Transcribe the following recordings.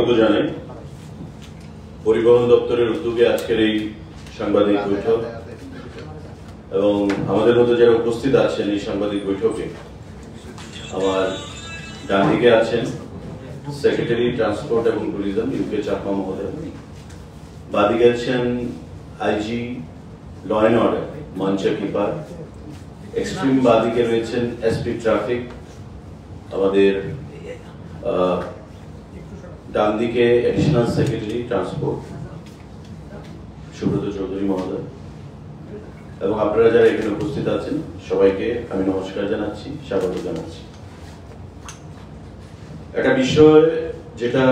স্বাগত জানাই পরিবহন দপ্তরের উদ্যোগে আজকের এই সাংবাদিক বৈঠক এবং আমাদের মধ্যে যারা উপস্থিত আছেন এই সাংবাদিক বৈঠকে আমার ডান দিকে আছেন সেক্রেটারি ট্রান্সপোর্ট এবং ট্যুরিজম ইউকে চাকমা মহোদয়, বাদিকে আছেন IG law and order Manchak Ipar, extreme বাদিকে রয়েছেন এসপি ট্রাফিক, আমাদের ডান দিকে additional secretary transport Subrata Chowdhury মহোদয়, এবং আপনারা যারা এখানে উপস্থিত আছেন সবাইকে আমি নমস্কার জানাচ্ছি, স্বাগত জানাচ্ছি। একটা বিষয় যেটা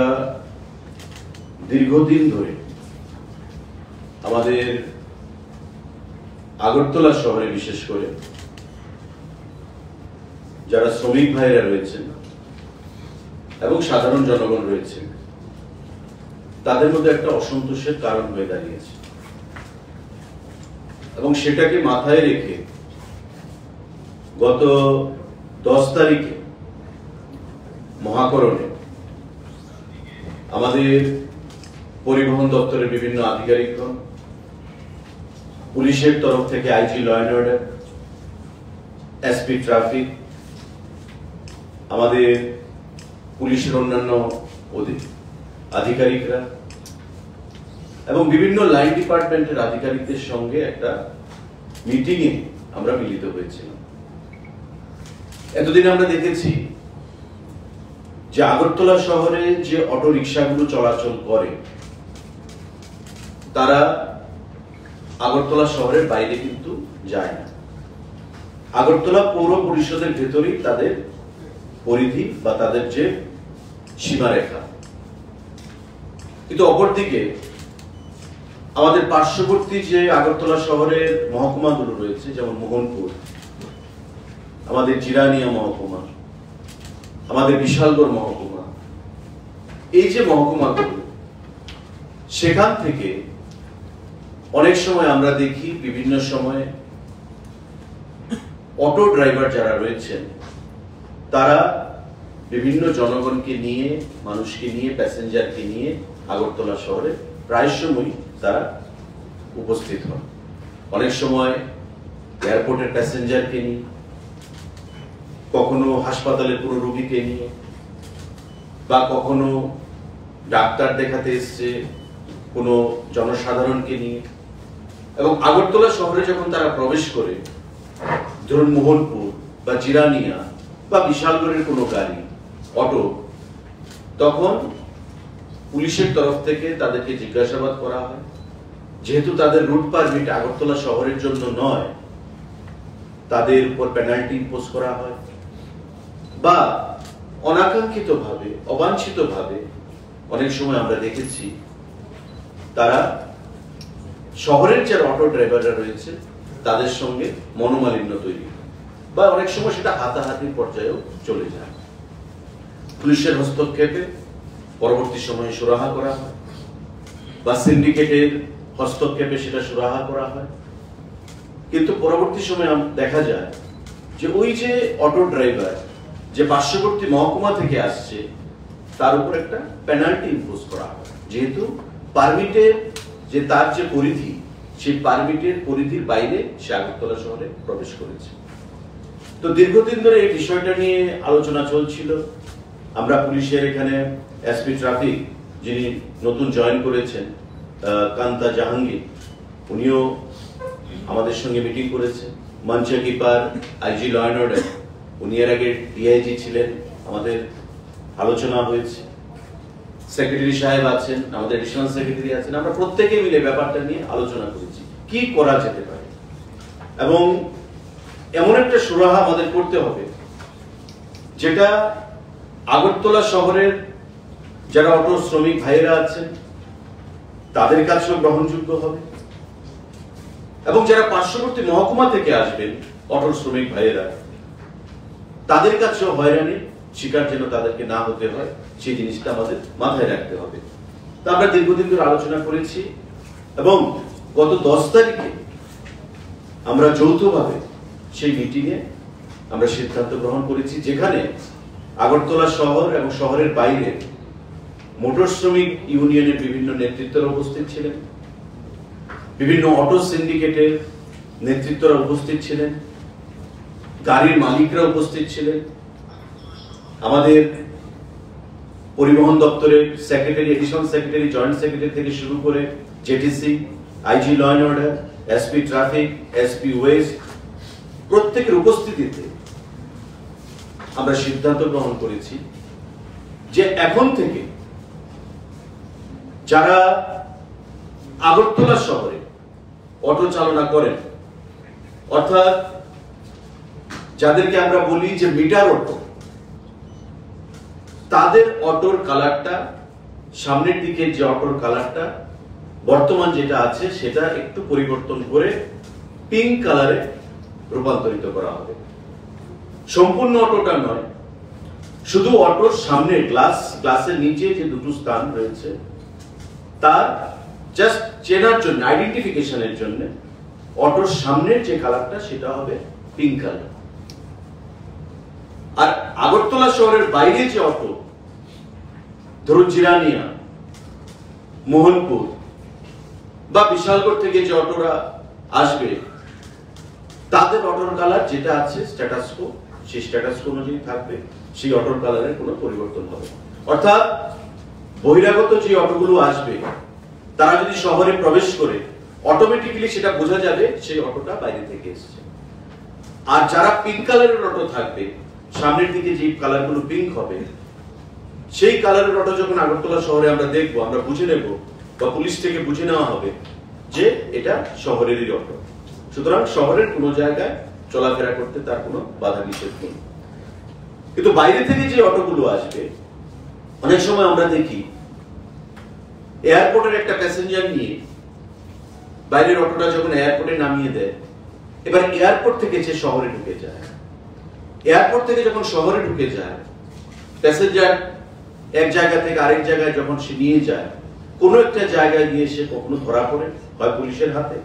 দীর্ঘদিন ধরে আমাদের আগরতলা শহরে বিশেষ করে যারা শ্রমিক ভাইরা রয়েছেন এবং সাধারণ জনগণ রয়েছে তাদের মধ্যে একটা অসন্তোষের কারণ হয়ে দাঁড়িয়েছে, এবং সেটাকে মাথায় রেখে গত 10 তারিখে মহাকরণে আমাদের পরিবহন দপ্তরের বিভিন্ন আধিকারিকগণ, পুলিশের তরফ থেকে IG law and order, SP traffic, আমাদের পুলিশের অন্যান্য আধিকারিকরা এবং বিভিন্ন লাইন ডিপার্টমেন্টের আধিকারিকদের সঙ্গে একটা মিটিংয়ে আমরা মিলিত হয়েছিলাম। এতদিন আমরা দেখেছি যে আগরতলা শহরে যে অটো রিক্সাগুলো চলাচল করে তারা আগরতলা শহরের বাইরে কিন্তু যায় না, আগরতলা পৌর পরিষদের ভেতরেই তাদের পরিধি বা তাদের যে সীমারেখা। কিন্তু অপরদিকে আমাদের পার্শ্ববর্তী যে আগরতলা শহরের মহকুমাগুলো রয়েছে, যেমন মোহনপুর, আমাদের জিরানিয়া মহকুমা, আমাদের বিশালগড় মহকুমা, এই যে মহকুমাগুলো, সেখান থেকে অনেক সময় আমরা দেখি বিভিন্ন সময়ে অটো ড্রাইভার যারা রয়েছেন তারা বিভিন্ন জনগণকে নিয়ে, মানুষকে নিয়ে, প্যাসেঞ্জারকে নিয়ে আগরতলা শহরে প্রায় সময় তারা উপস্থিত হন। অনেক সময় এয়ারপোর্টের প্যাসেঞ্জারকে নিয়ে, কখনো হাসপাতালের কোনো রোগীকে নিয়ে, বা কখনো ডাক্তার দেখাতে এসছে কোনো জনসাধারণকে নিয়ে। এবং আগরতলা শহরে যখন তারা প্রবেশ করে, ধরুন মোহনপুর বা জিরানিয়া বা বিশালগড়ের কোনো গাড়ি, অটো, তখন পুলিশের তরফ থেকে তাদেরকে জিজ্ঞাসাবাদ করা হয়। যেহেতু তাদের রুট পারমিট আগরতলা শহরের জন্য নয়, তাদের উপর পেনাল্টি ইম্পোজ করা হয়, বা অনাকাঙ্ক্ষিত ভাবে, অবাঞ্ছিত ভাবে অনেক সময় আমরা দেখেছি তারা শহরের যারা অটো ড্রাইভাররা রয়েছে তাদের সঙ্গে মনোমালিন্য তৈরি হয়, বা অনেক সময় সেটা হাতাহাতির পর্যায়েও চলে যায়। পুলিশের হস্তক্ষেপে পরবর্তী সময়ে সুরাহা করা হয়, বা সিন্ডিকেটের হস্তক্ষেপে সেটা সুরাহা করা হয়। কিন্তু পরবর্তী সময়ে দেখা যায় যে ওই যে অটো ড্রাইভার যে পার্শ্ববর্তী মহকুমা থেকে আসছে তার উপর একটা পেনাল্টি ইম্পোজ করা হয়, যেহেতু পারমিটের যে তার যে পরিধি, সেই পারমিটের পরিধির বাইরে সে আগরতলা শহরে প্রবেশ করেছে। তো দীর্ঘদিন ধরে এই বিষয়টা নিয়ে আলোচনা চলছিল। আমরা পুলিশের এখানে এসপি ট্রাফিক যিনি নতুন জয়েন করেছেন, কান্তা জাহাঙ্গীর, উনিও আমাদের সঙ্গে মিটিং করেছেন। Manchak Ipar IG law and order, উনি এর আগে ডিআইজি ছিলেন, আমাদের আলোচনা হয়েছে। সেক্রেটারি সাহেব আছেন, আমাদের এডিশনাল সেক্রেটারি আছেন, আমরা প্রত্যেকে মিলে ব্যাপারটা নিয়ে আলোচনা করেছি কি করা যেতে পারে, এবং এমন একটা সুরাহা আমাদের করতে হবে যেটা আগরতলা শহরের যারা অটো শ্রমিক ভাইয়েরা আছেন তাদের কাছেও গ্রহণযোগ্য হবে, এবং যারা পার্শ্ববর্তী মহকুমা থেকে আসবেন অটো শ্রমিক ভাইয়েরা তাদের কাছেও হয়রানির শিকার যেন তাদেরকে না হতে হয়, সেই জিনিসটা আমাদের মাথায় রাখতে হবে। তা আমরা দীর্ঘদিন ধরে আলোচনা করেছি, এবং গত 10 তারিখে আমরা যৌথভাবে সেই মিটিংয়ে আমরা সিদ্ধান্ত গ্রহণ করেছি, যেখানে আগরতলা শহর এবং শহরের বাইরে মোটর শ্রমিক ইউনিয়নের বিভিন্ন নেতৃত্বরা উপস্থিত ছিলেন, বিভিন্ন অটো সিন্ডিকেটের নেতৃত্বরা উপস্থিত ছিলেন, গাড়ির মালিকরা উপস্থিত ছিলেন, আমাদের পরিবহন দপ্তরের secretary, additional secretary, joint secretary থেকে শুরু করে JTC, IG law and order, SP traffic, SP west, প্রত্যেকের উপস্থিতিতে আমরা সিদ্ধান্ত গ্রহণ করেছি যে এখন থেকে যারা আগরতলা শহরে অটো চালনা করেন, অর্থাৎ যাদেরকে আমরা বলি যে মিটার অটো, তাদের অটোর কালারটা, সামনের দিকে যে অটোর কালারটা বর্তমান যেটা আছে সেটা একটু পরিবর্তন করে পিঙ্ক কালারে রূপান্তরিত করা হবে। সম্পূর্ণ অটোটা নয়, শুধু অটোর সামনে গ্লাসের নিচে যে দুটো স্থান রয়েছে তার জাস্ট চেনার জন্য, আইডেন্টিফিকেশনের জন্য অটোর সামনের যে কালারটা সেটা হবে পিঙ্ক কালার। আর আগরতলা শহরের বাইরে যে অটো, ধরুন জিরানিয়া, মোহনপুর বা বিশালগড় থেকে যে অটোরা আসবে, তাদের অটোর কালার যেটা আছে স্ট্যাটাস কো, সেই স্ট্যাটাস কো অনুযায়ী থাকবে, সেই অটোর কালারের কোনো পরিবর্তন হবে। অর্থাৎ বহিরাগত যে অটোগুলো আসবে তারা যদি শহরে প্রবেশ করে অটোমেটিক্যালি সেটা বোঝা যাবে সেই অটোটা বাইরে থেকে এসেছে। আর যারা পিঙ্ক কালারের অটো থাকবে, সামনের দিকে যে কালারগুলো পিঙ্ক হবে, সেই কালারের অটো যখন আগরতলা শহরে আমরা দেখবো, আমরা বুঝে নেব বা পুলিশ থেকে বুঝে নেওয়া হবে যে এটা শহরেরই অটো। সুতরাং শহরের কোনো জায়গায় চলাফেরা করতে তার কোনো বাধা নিষেধ নেই। কিন্তু বাইরে থেকে যে অটোগুলো আসবে, অনেক সময় আমরা দেখি এয়ারপোর্টের একটা প্যাসেঞ্জার নিয়ে বাইরের অটোটা যখন এয়ারপোর্টে নামিয়ে দেয়, এবার এয়ারপোর্ট থেকে যে শহরে ঢুকে যায়, এয়ারপোর্ট থেকে যখন শহরে ঢুকে যায়, প্যাসেঞ্জার এক জায়গা থেকে আরেক জায়গায় যখন সে নিয়ে যায়, কোনো একটা জায়গায় গিয়ে সে কখনো ধরা পড়ে, হয় পুলিশের হাতে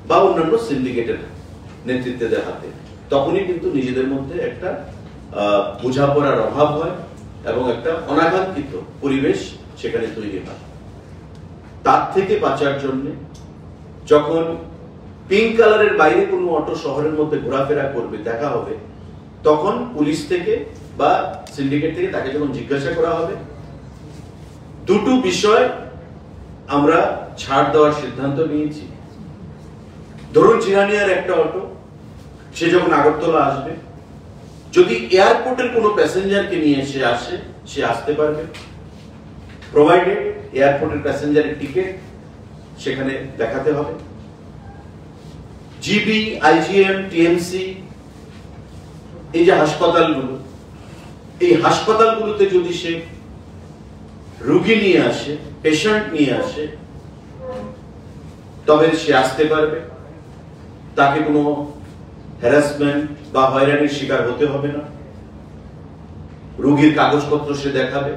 বা অন্যান্য সিন্ডিকেটের নেতৃত্বদের হাতে, তখনই কিন্তু নিজেদের মধ্যে একটা বোঝাপড়ার অভাব হয় এবং একটা অনাকাঙ্ক্ষিত পরিবেশ সেখানে তৈরি হয়। তার থেকে বাঁচার জন্য যখন পিঙ্ক কালারের বাইরে কোনো অটো শহরের মধ্যে ঘোরাফেরা করবে, দেখা হবে, তখন পুলিশ থেকে বা সিন্ডিকেট থেকে তাকে যখন জিজ্ঞাসা করা হবে, দুটো বিষয় আমরা ছাড় দেওয়ার সিদ্ধান্ত নিয়েছি। ধরুন জিরানিয়ার একটা অটো, সে যখন আগরতলা আসবে, যদি এয়ারপোর্টের কোনো প্যাসেঞ্জারকে নিয়ে সে আসে, সে আসতে পারবে, প্রোভাইডেড এয়ারপোর্টের প্যাসেঞ্জারের টিকিট সেখানে দেখাতে হবে। জিবি, আইজিএম, টিএমসি, এই যে হাসপাতালগুলো, এই হাসপাতালগুলোতে যদি সে রোগী নিয়ে আসে, পেশেন্ট নিয়ে আসে, তবে সে আসতে পারবে, তাকে কোনো হ্যারাসমেন্ট বা হয়রানির শিকার হতে হবে না। রোগীর কাগজপত্র সে দেখাবে,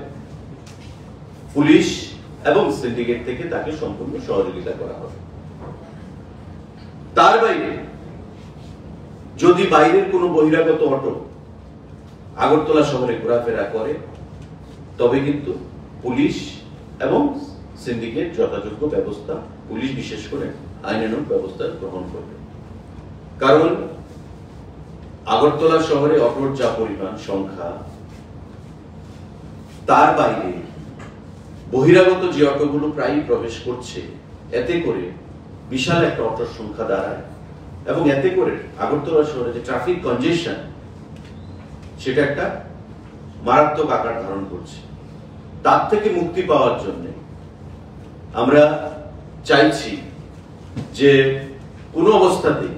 পুলিশ এবং সিন্ডিকেট থেকে তাকে সম্পূর্ণ সহযোগিতা করা হবে। তার বাইরে যদি বাইরের কোনো বহিরাগত অটো আগরতলা শহরে ঘোরাফেরা করে, তবে কিন্তু পুলিশ এবং সিন্ডিকেট যথাযোগ্য ব্যবস্থা, পুলিশ বিশেষ করে আইনানুগ ব্যবস্থা গ্রহণ করবে। কারণ আগরতলা শহরে অটোর যা পরিমাণ সংখ্যা, তার বাইরে বহিরাগত যে অটোগুলো প্রায়ই প্রবেশ করছে, এতে করে বিশাল একটা অটোর সংখ্যা দাঁড়ায় এবং এতে করে আগরতলা শহরে যে ট্রাফিক কনজেশন, সেটা একটা মারাত্মক আকার ধারণ করছে। তার থেকে মুক্তি পাওয়ার জন্য আমরা চাইছি যে কোনো অবস্থাতেই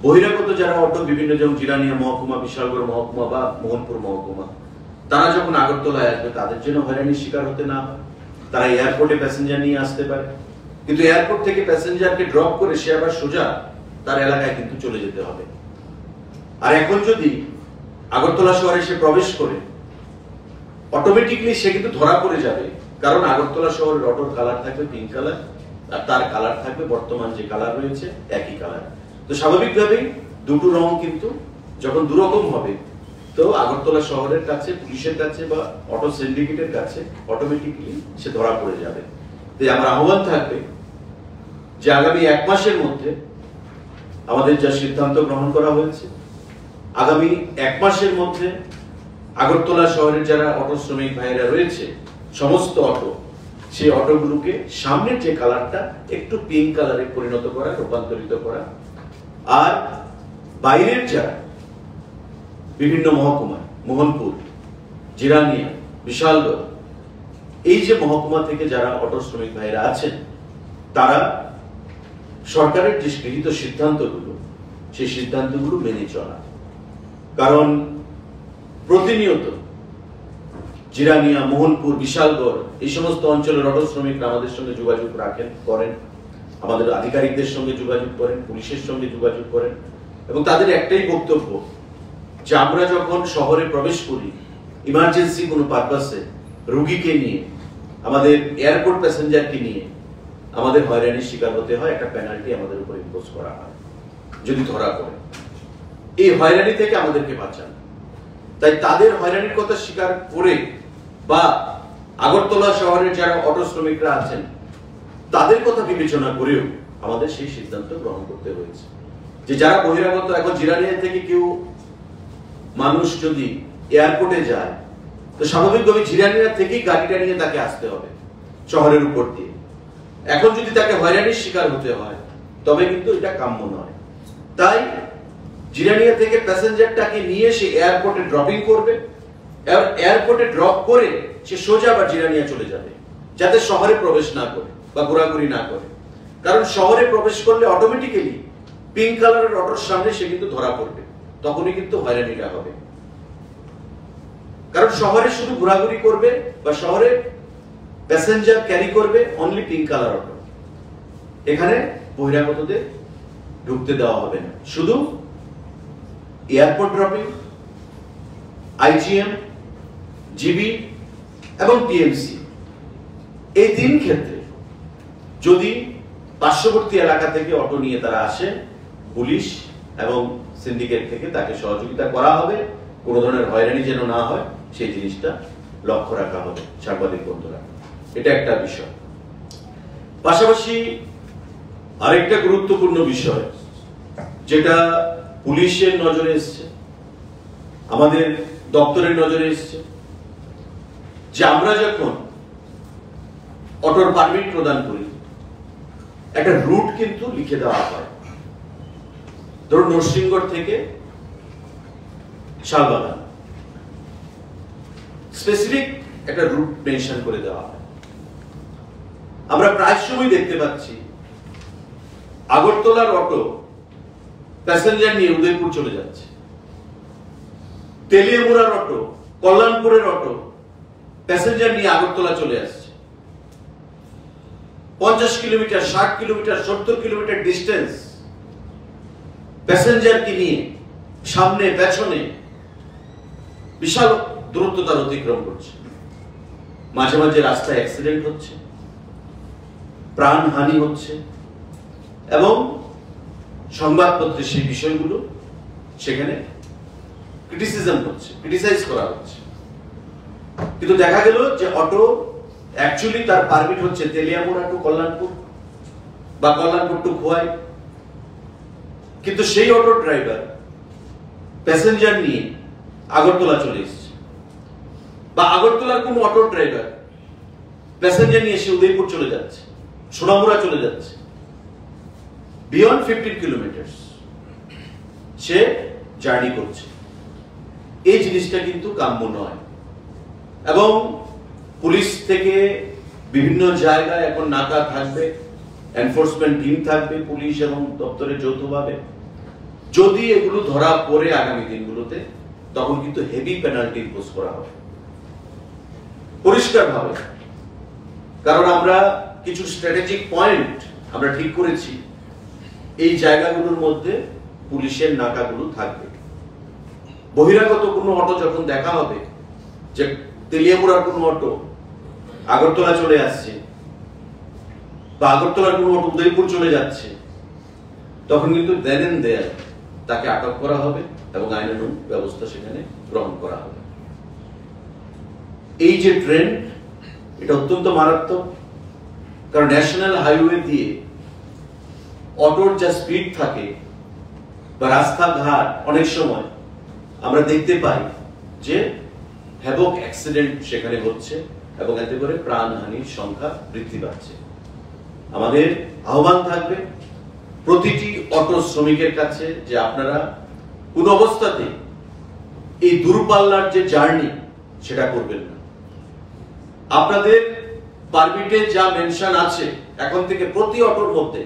বহিরাগত যারা অটো, বিভিন্ন যেমন জিরানিয়া মহকুমা, বিশালগড় মহকুমা বা মোহনপুর মহকুমা, তারা যখন আগরতলায় আসবে তাদের জন্য হয়রানির শিকার হতে না হয়। তারা এয়ারপোর্টে প্যাসেঞ্জার নিয়ে আসতে পারে, কিন্তু এয়ারপোর্ট থেকে প্যাসেঞ্জারকে ড্রপ করে সে আবার সোজা তার এলাকায় কিন্তু চলে যেতে হবে। আর এখন যদি আগরতলা শহরে সে প্রবেশ করে, অটোমেটিকলি সে কিন্তু ধরা পড়ে যাবে, কারণ আগরতলা শহরের অটোর কালার থাকবে পিঙ্ক কালার, আর তার কালার থাকবে বর্তমান যে কালার রয়েছে একই কালার। তো স্বাভাবিকভাবেই দুটো রং কিন্তু যখন দুরকম হবে, তো আগরতলা শহরের কাছে, পুলিশের কাছে বা অটো সিন্ডিকেটের কাছে অটোমেটিক্যালি সে ধরা পড়ে যাবে। তাই আমার আহ্বান থাকবে যে আগামী 1 মাসের মধ্যে আমাদের যা সিদ্ধান্ত গ্রহণ করা হয়েছে, আগামী 1 মাসের মধ্যে আগরতলা শহরের যারা অটো শ্রমিক ভাইয়েরা রয়েছে, সমস্ত অটো, সেই অটোগুলোকে সামনের যে কালারটা একটু পিঙ্ক কালারে পরিণত করা, রূপান্তরিত করা। আর বাইরের যারা বিভিন্ন মহকুমা, মোহনপুর, জিরানিয়া, বিশালগড়, এই যে মহকুমা থেকে যারা অটো শ্রমিক ভাইরা আছেন, তারা সরকারের যে গৃহীত সিদ্ধান্তগুলো, সেই সিদ্ধান্তগুলো মেনে চলা। কারণ প্রতিনিয়ত জিরানিয়া, মোহনপুর, বিশালগড় এই সমস্ত অঞ্চলের অটো শ্রমিকরা আমাদের সঙ্গে যোগাযোগ করেন, আমাদের আধিকারিকদের সঙ্গে যোগাযোগ করেন, পুলিশের সঙ্গে যোগাযোগ করেন, এবং তাদের একটাই বক্তব্য যে আমরা যখন শহরে প্রবেশ করি ইমার্জেন্সি কোনো পারপাসে, রোগীকে নিয়ে, আমাদের এয়ারপোর্ট প্যাসেঞ্জারকে নিয়ে, আমাদের হয়রানির শিকার হতে হয়, একটা পেনাল্টি আমাদের উপর ইম্পোজ করা হয় যদি ধরা পড়ে। এই হয়রানি থেকে আমাদেরকে বাঁচান। তাই তাদের হয়রানির কথা স্বীকার করে বা আগরতলা শহরের যারা অটো শ্রমিকরা আছেন তাদের কথা বিবেচনা করেও আমাদের সেই সিদ্ধান্ত গ্রহণ করতে হয়েছে যে যারা বহিরাগত, এখন জিরানিয়া থেকে কেউ মানুষ যদি এয়ারপোর্টে যায় তো স্বাভাবিকভাবে জিরানিয়া থেকেই গাড়িটা নিয়ে তাকে আসতে হবে শহরের উপর দিয়ে। এখন যদি তাকে হয়রানির শিকার হতে হয় তবে কিন্তু এটা কাম্য নয়। তাই জিরানিয়া থেকে প্যাসেঞ্জারটাকে নিয়ে সে এয়ারপোর্টে ড্রপিং করবে, এয়ারপোর্টে ড্রপ করে সে সোজা আবার জিরানিয়া চলে যাবে, যাতে শহরে প্রবেশ না করে বা ঘোরাঘুরি না করে। কারণ শহরে প্রবেশ করলে অটোমেটিক্যালি পিঙ্ক কালারের অটোর সামনে সে কিন্তু ধরা পড়বে, তখনই কিন্তু হয়রানিটা হবে। কারণ শহরে শুধু ঘোরাঘুরি করবে বা শহরে প্যাসেঞ্জার ক্যারি করবে অনলি পিঙ্ক কালার অটো, এখানে বহিরাগতদের ঢুকতে দেওয়া হবে না। শুধু এয়ারপোর্ট ড্রপিং, আইজিএম, জিবি এবং টিএমসি, এই 3 ক্ষেত্রে যদি পার্শ্ববর্তী এলাকা থেকে অটো নিয়ে তারা আসে, পুলিশ এবং সিন্ডিকেট থেকে তাকে সহযোগিতা করা হবে, কোনো ধরনের হয়রানি যেন না হয় সেই জিনিসটা লক্ষ্য রাখা হবে সাংবাদিক বন্ধুরা। এটা একটা বিষয়। পাশাপাশি আরেকটা গুরুত্বপূর্ণ বিষয় যেটা পুলিশের নজরে এসছে, আমাদের দপ্তরের নজরে এসছে, যে আমরা যখন অটোর পারমিট প্রদান করি একটা রুট কিন্তু লিখে দেওয়া হয়। ধরুন নরসিংগড় থেকে শালবাগান, স্পেসিফিক একটা রুট মেনশন করে দেওয়া হয়। আমরা প্রায় সময় দেখতে পাচ্ছি আগরতলার অটো প্যাসেঞ্জার নিয়ে উদয়পুর চলে যাচ্ছে, তেলিয়ামুড়ার অটো, কল্যাণপুরের অটো প্যাসেঞ্জার নিয়ে আগরতলা চলে আসছে। 50 কিলোমিটার, 60 কিলোমিটার, 70 কিলোমিটার ডিস্টেন্স প্যাসেঞ্জারকে নিয়ে সামনে পেছনে বিশাল দূরত্ব তার অতিক্রম করছে। মাঝে মাঝে রাস্তায় অ্যাক্সিডেন্ট হচ্ছে, প্রাণহানি হচ্ছে, এবং সংবাদপত্রে সেই বিষয়গুলো সেখানে ক্রিটিসাইজ করা হচ্ছে। কিন্তু দেখা গেল যে অটো অ্যাকচুয়ালি তার পারমিট হচ্ছে তেলিয়ামুড়া টু কল্যাণপুর বা কল্যাণপুর টু খোয়াই, কিন্তু সেই অটো ড্রাইভার প্যাসেঞ্জার নিয়ে আগরতলা চলে এসেছে, বা আগরতলার কোন অটো ড্রাইভার প্যাসেঞ্জার নিয়ে সে উদয়পুর চলে যাচ্ছে, সোনামুড়া চলে যাচ্ছে, বিয়ন্ড 15 কিলোমিটার সে জার্নি করছে। এই জিনিসটা কিন্তু কাম্য নয়। এবং পুলিশ থেকে বিভিন্ন জায়গায় এখন নাকা থাকবে, এনফোর্সমেন্ট টিম থাকবে পুলিশ এবং দপ্তরের যৌথভাবে। যদি এগুলো ধরা পড়ে আগামী দিনগুলোতে, তখন কিন্তু হেভি পেনাল্টি ইম্পোজ করা হবে পরিষ্কার ভাবে। কারণ আমরা কিছু স্ট্র্যাটেজিক পয়েন্ট আমরা ঠিক করেছি, এই জায়গাগুলোর মধ্যে পুলিশের নাকাগুলো থাকবে। বহিরাগত কোনো অটো যখন দেখা হবে যে তেলিয়ামুড়ার কোনো অটো আগরতলা চলে আসছে বা আগরতলার কোনো অটো উদয়পুর চলে যাচ্ছে, তখন কিন্তু দেন এন্ড দেয়ার তাকে আটক করা হবে এবং আইনানুগ ব্যবস্থা সেখানে গ্রহণ করা হবে। এই যে ট্রেন্ড, এটা অত্যন্ত মারাত্মক, কারণ ন্যাশনাল হাইওয়ে দিয়ে অটোর যা স্পিড থাকে বা রাস্তাঘাট অনেক সময় আমরা দেখতে পাই যে হ্যাভক অ্যাক্সিডেন্ট সেখানে হচ্ছে এবং এতে করে প্রাণহানির সংখ্যা বৃদ্ধি পাচ্ছে। আমাদের আহ্বান থাকবে প্রতিটি অটো শ্রমিকের কাছে যে আপনারা কোন অবস্থাতে এই দূরপাল্লার যে জার্নি সেটা করবেন না। আপনাদের পারমিটে যা মেনশন আছে এখন থেকে প্রতি অটোর মধ্যে,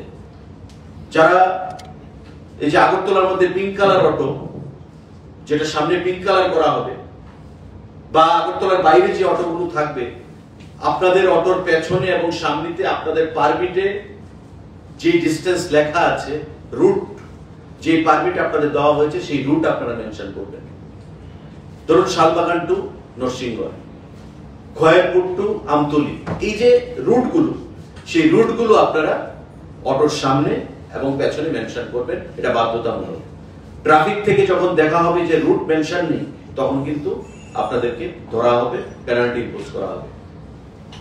যারা এই যে আগরতলার মধ্যে পিঙ্ক কালার অটো, যেটা সামনে পিঙ্ক কালার করা হবে, বা আগরতলার বাইরে যে অটোগুলো থাকবে, আপনাদের অটোর পেছনে এবং সামনেতে আপনাদের পারমিটে যে ডিস্টেন্স লেখা আছে, রুট যে পারমিট আপনাদের দেওয়া হয়েছে সেই রুট আপনারা মেনশন করবেন। ধরুন শালবাগান টু নরসিংগড়, খয়েরপুর টু আমতলী, এই যে রুটগুলো, সেই রুটগুলো আপনারা অটোর সামনে এবং পেছনে মেনশন করবেন, এটা বাধ্যতামূলক। ট্রাফিক থেকে যখন দেখা হবে যে রুট মেনশন নেই, তখন কিন্তু আপনাদেরকে ধরা হবে, পেনাল্টি ইম্পোজ করা হবে।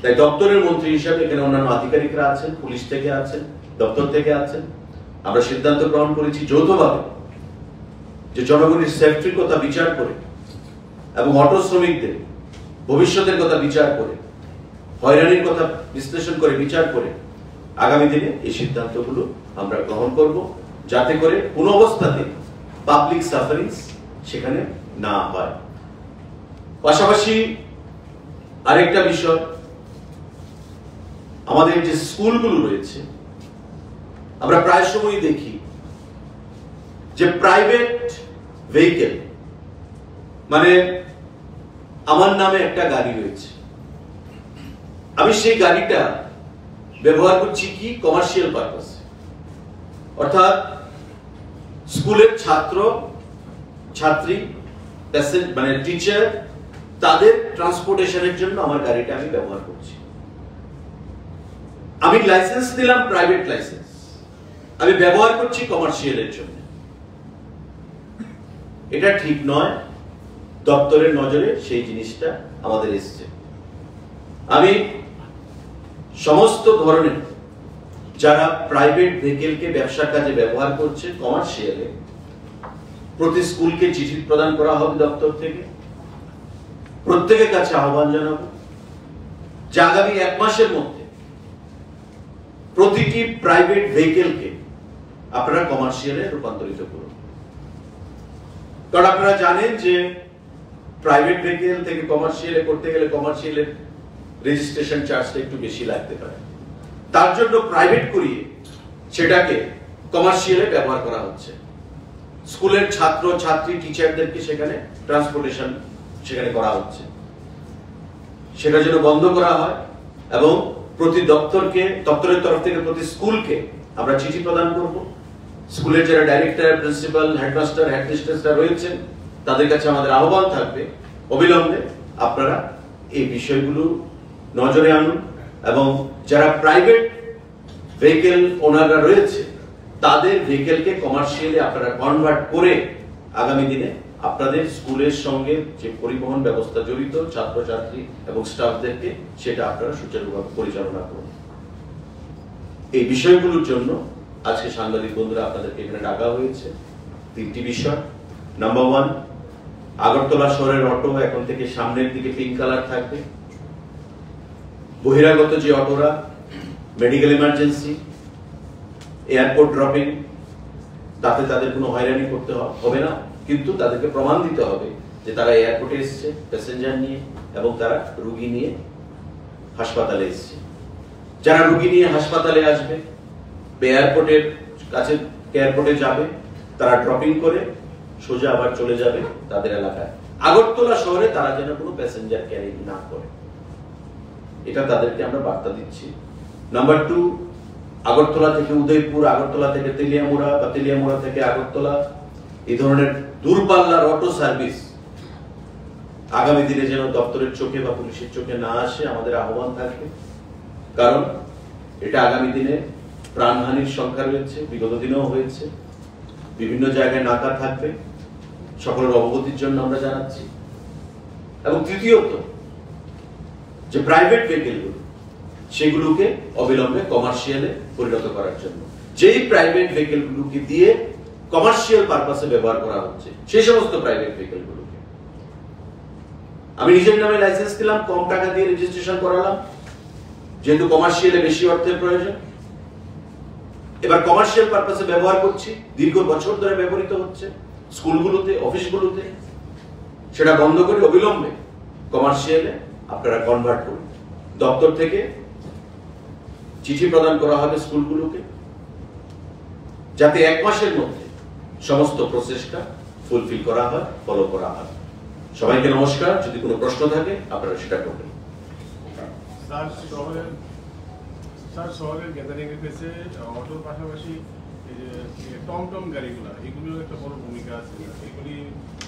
তাই দপ্তরের মন্ত্রী হিসাবে এখানে অন্যান্য আধিকারিকরা আছেন, পুলিশ থেকে আছেন, দপ্তর থেকে আছেন, আমরা সিদ্ধান্ত গ্রহণ করেছি যৌথভাবে যে জনগণের সেফটির কথা বিচার করে এবং অটো শ্রমিকদের ভবিষ্যতের কথা বিচার করে, হয়রানির কথা বিশ্লেষণ করে বিচার করে আগামী দিনে এই সিদ্ধান্তগুলো আমরা গ্রহণ করব, যাতে করে কোন অবস্থাতে পাবলিক সাফারিংস সেখানে না হয়। পাশাপাশি আরেকটা বিষয়, আমাদের যে স্কুলগুলো রয়েছে, আমরা প্রায় সময় দেখি যে প্রাইভেট ভেহিকেল, মানে আমার নামে একটা গাড়ি রয়েছে, আমি সেই গাড়িটা ব্যবহার করছি কি কমার্শিয়াল পারপাসে, অর্থাৎ স্কুলের ছাত্র ছাত্রী, মানে টিচার, তাদের ট্রান্সপোর্টেশনের জন্য আমার গাড়িটা আমি ব্যবহার করছি। আমি লাইসেন্স দিলাম প্রাইভেট লাইসেন্স, আমি ব্যবহার করছি কমার্শিয়ালের জন্য। এটা ঠিক নয়, দপ্তরের নজরে সেই জিনিসটা আমাদের এসছে। আমি সমস্ত ধরনের যারা প্রাইভেট ভেহিকেলকে ব্যবসার কাজে ব্যবহার করছে কমার্শিয়ালে, প্রতি স্কুলকে চিঠি প্রদান করা হবে দপ্তর থেকে, প্রত্যেকের কাছে আহ্বান জানাবো যে আগামী 1 মাসের মধ্যে প্রতিটি প্রাইভেট ভেহিকেলকে আপনারা কমার্শিয়ালে রূপান্তরিত করুন। কারণ আপনারা জানেন যে প্রাইভেট ভেহিকেল থেকে কমার্শিয়ালে করতে গেলে কমার্শিয়ালের রেজিস্ট্রেশন চার্জটা একটু বেশি লাগতে পারে, তার জন্য প্রাইভেট করিয়ে সেটাকে কমার্শিয়ালে ব্যবহার করা হচ্ছে। স্কুলের ছাত্র ছাত্রী টিচারদেরকে সেখানে ট্রান্সপোর্টেশন সেখানে করা হচ্ছে, সেটা যেন বন্ধ করা হয় এবং প্রতি দপ্তরের তরফ থেকে প্রতি স্কুলকে আমরা চিঠি প্রদান করব। স্কুলের যারা ডাইরেক্টর, প্রিন্সিপাল, হেডমাস্টার, হেডমিস্ট্রেসরা রয়েছেন, তাদের কাছে আমাদের আহ্বান থাকবে অবিলম্বে আপনারা এই বিষয়গুলো নজরে আনুন এবং যারা প্রাইভেট ভেহিকেল ওনাররা রয়েছে তাদের ভেহিকেলকে কমার্শিয়ালি আপনারা কনভার্ট করে আগামী দিনে আপনাদের স্কুলের সঙ্গে যে পরিবহন ব্যবস্থা জড়িত ছাত্রছাত্রী এবং স্টাফদেরকে সেটা আপনারা সুচারুভাবে পরিচালনা করুন। এই বিষয়গুলোর জন্য আজকে সাংবাদিক বন্ধুরা আপনাদেরকে এখানে ডাকা হয়েছে। 3টি বিষয়। নাম্বার 1, আগরতলা শহরের অটো এখন থেকে সামনের দিকে পিঙ্ক কালার থাকবে। বহিরাগত যে অটোরা মেডিকেল ইমার্জেন্সি, এয়ারপোর্ট ড্রপিং, তাতে তাদের কোনো হয়রানি করতে হবে না, কিন্তু তাদেরকে প্রমাণ দিতে হবে যে তারা এয়ারপোর্টে এসেছে প্যাসেঞ্জার নিয়ে এবং তারা রোগী নিয়ে হাসপাতালে এসেছে। যারা রোগী নিয়ে হাসপাতালে আসবে, এয়ারপোর্টের কাছে এয়ারপোর্টে যাবে, তারা ড্রপিং করে সোজা আবার চলে যাবে তাদের এলাকায়। আগরতলা শহরে তারা যেন কোনো প্যাসেঞ্জার ক্যারি না করে, এটা তাদেরকে আমরা বার্তা দিচ্ছি। নাম্বার 2, আগরতলা থেকে উদয়পুর, আগরতলা থেকে তেলিয়ামুড়া বা তেলিয়ামুড়া থেকে আগরতলা, এই ধরনের দূরপাল্লার অটো সার্ভিস আগামী দিনে যেন দপ্তরের চোখে বা পুলিশের চোখে না আসে আমাদের আহ্বান থাকবে। কারণ এটা আগামী দিনে প্রাণহানির সংখ্যা রয়েছে, বিগত দিনেও হয়েছে, বিভিন্ন জায়গায় নাকা থাকবে সকলের অবগতির জন্য আমরা জানাচ্ছি। এবং তৃতীয়ত, যে প্রাইভেট ভেহিকেলগুলো সেগুলোকে অবিলম্বে কমার্শিয়ালে পরিণত করার জন্য, যেই প্রাইভেট ভেহিকেলগুলোকে দিয়ে কমার্শিয়াল পারপাসে ব্যবহার করা হচ্ছে সেই সমস্ত প্রাইভেট ভেহিকেলগুলোকে আমি নিজের নামে লাইসেন্স দিলাম, কম টাকা দিয়ে রেজিস্ট্রেশন করালাম, যেহেতু কমার্শিয়ালে বেশি অর্থের প্রয়োজন। এবার কমার্শিয়াল পারপাসে ব্যবহার করছি, দীর্ঘ বছর ধরে ব্যবহৃত হচ্ছে স্কুলগুলোতে, অফিসগুলোতে, সেটা বন্ধ করে অবিলম্বে কমার্শিয়ালে আপনারা কনভার্ট করুন। দপ্তর থেকে চিঠি প্রদান করা হবে স্কুলগুলোকে, যাতে 1 মাসের মধ্যে সমস্ত প্রসেসটা ফুলফিল করা হয়, ফলো করা হয়। সবাইকে নমস্কার। যদি কোনো প্রশ্ন থাকে আপনারা সেটা করবেন। স্যার, শহরের গ্যাদারিং এর ক্ষেত্রে অটোর পাশাপাশি টমটম গাড়িগুলো, এগুলোর একটা বড় ভূমিকা আছে। এগুলি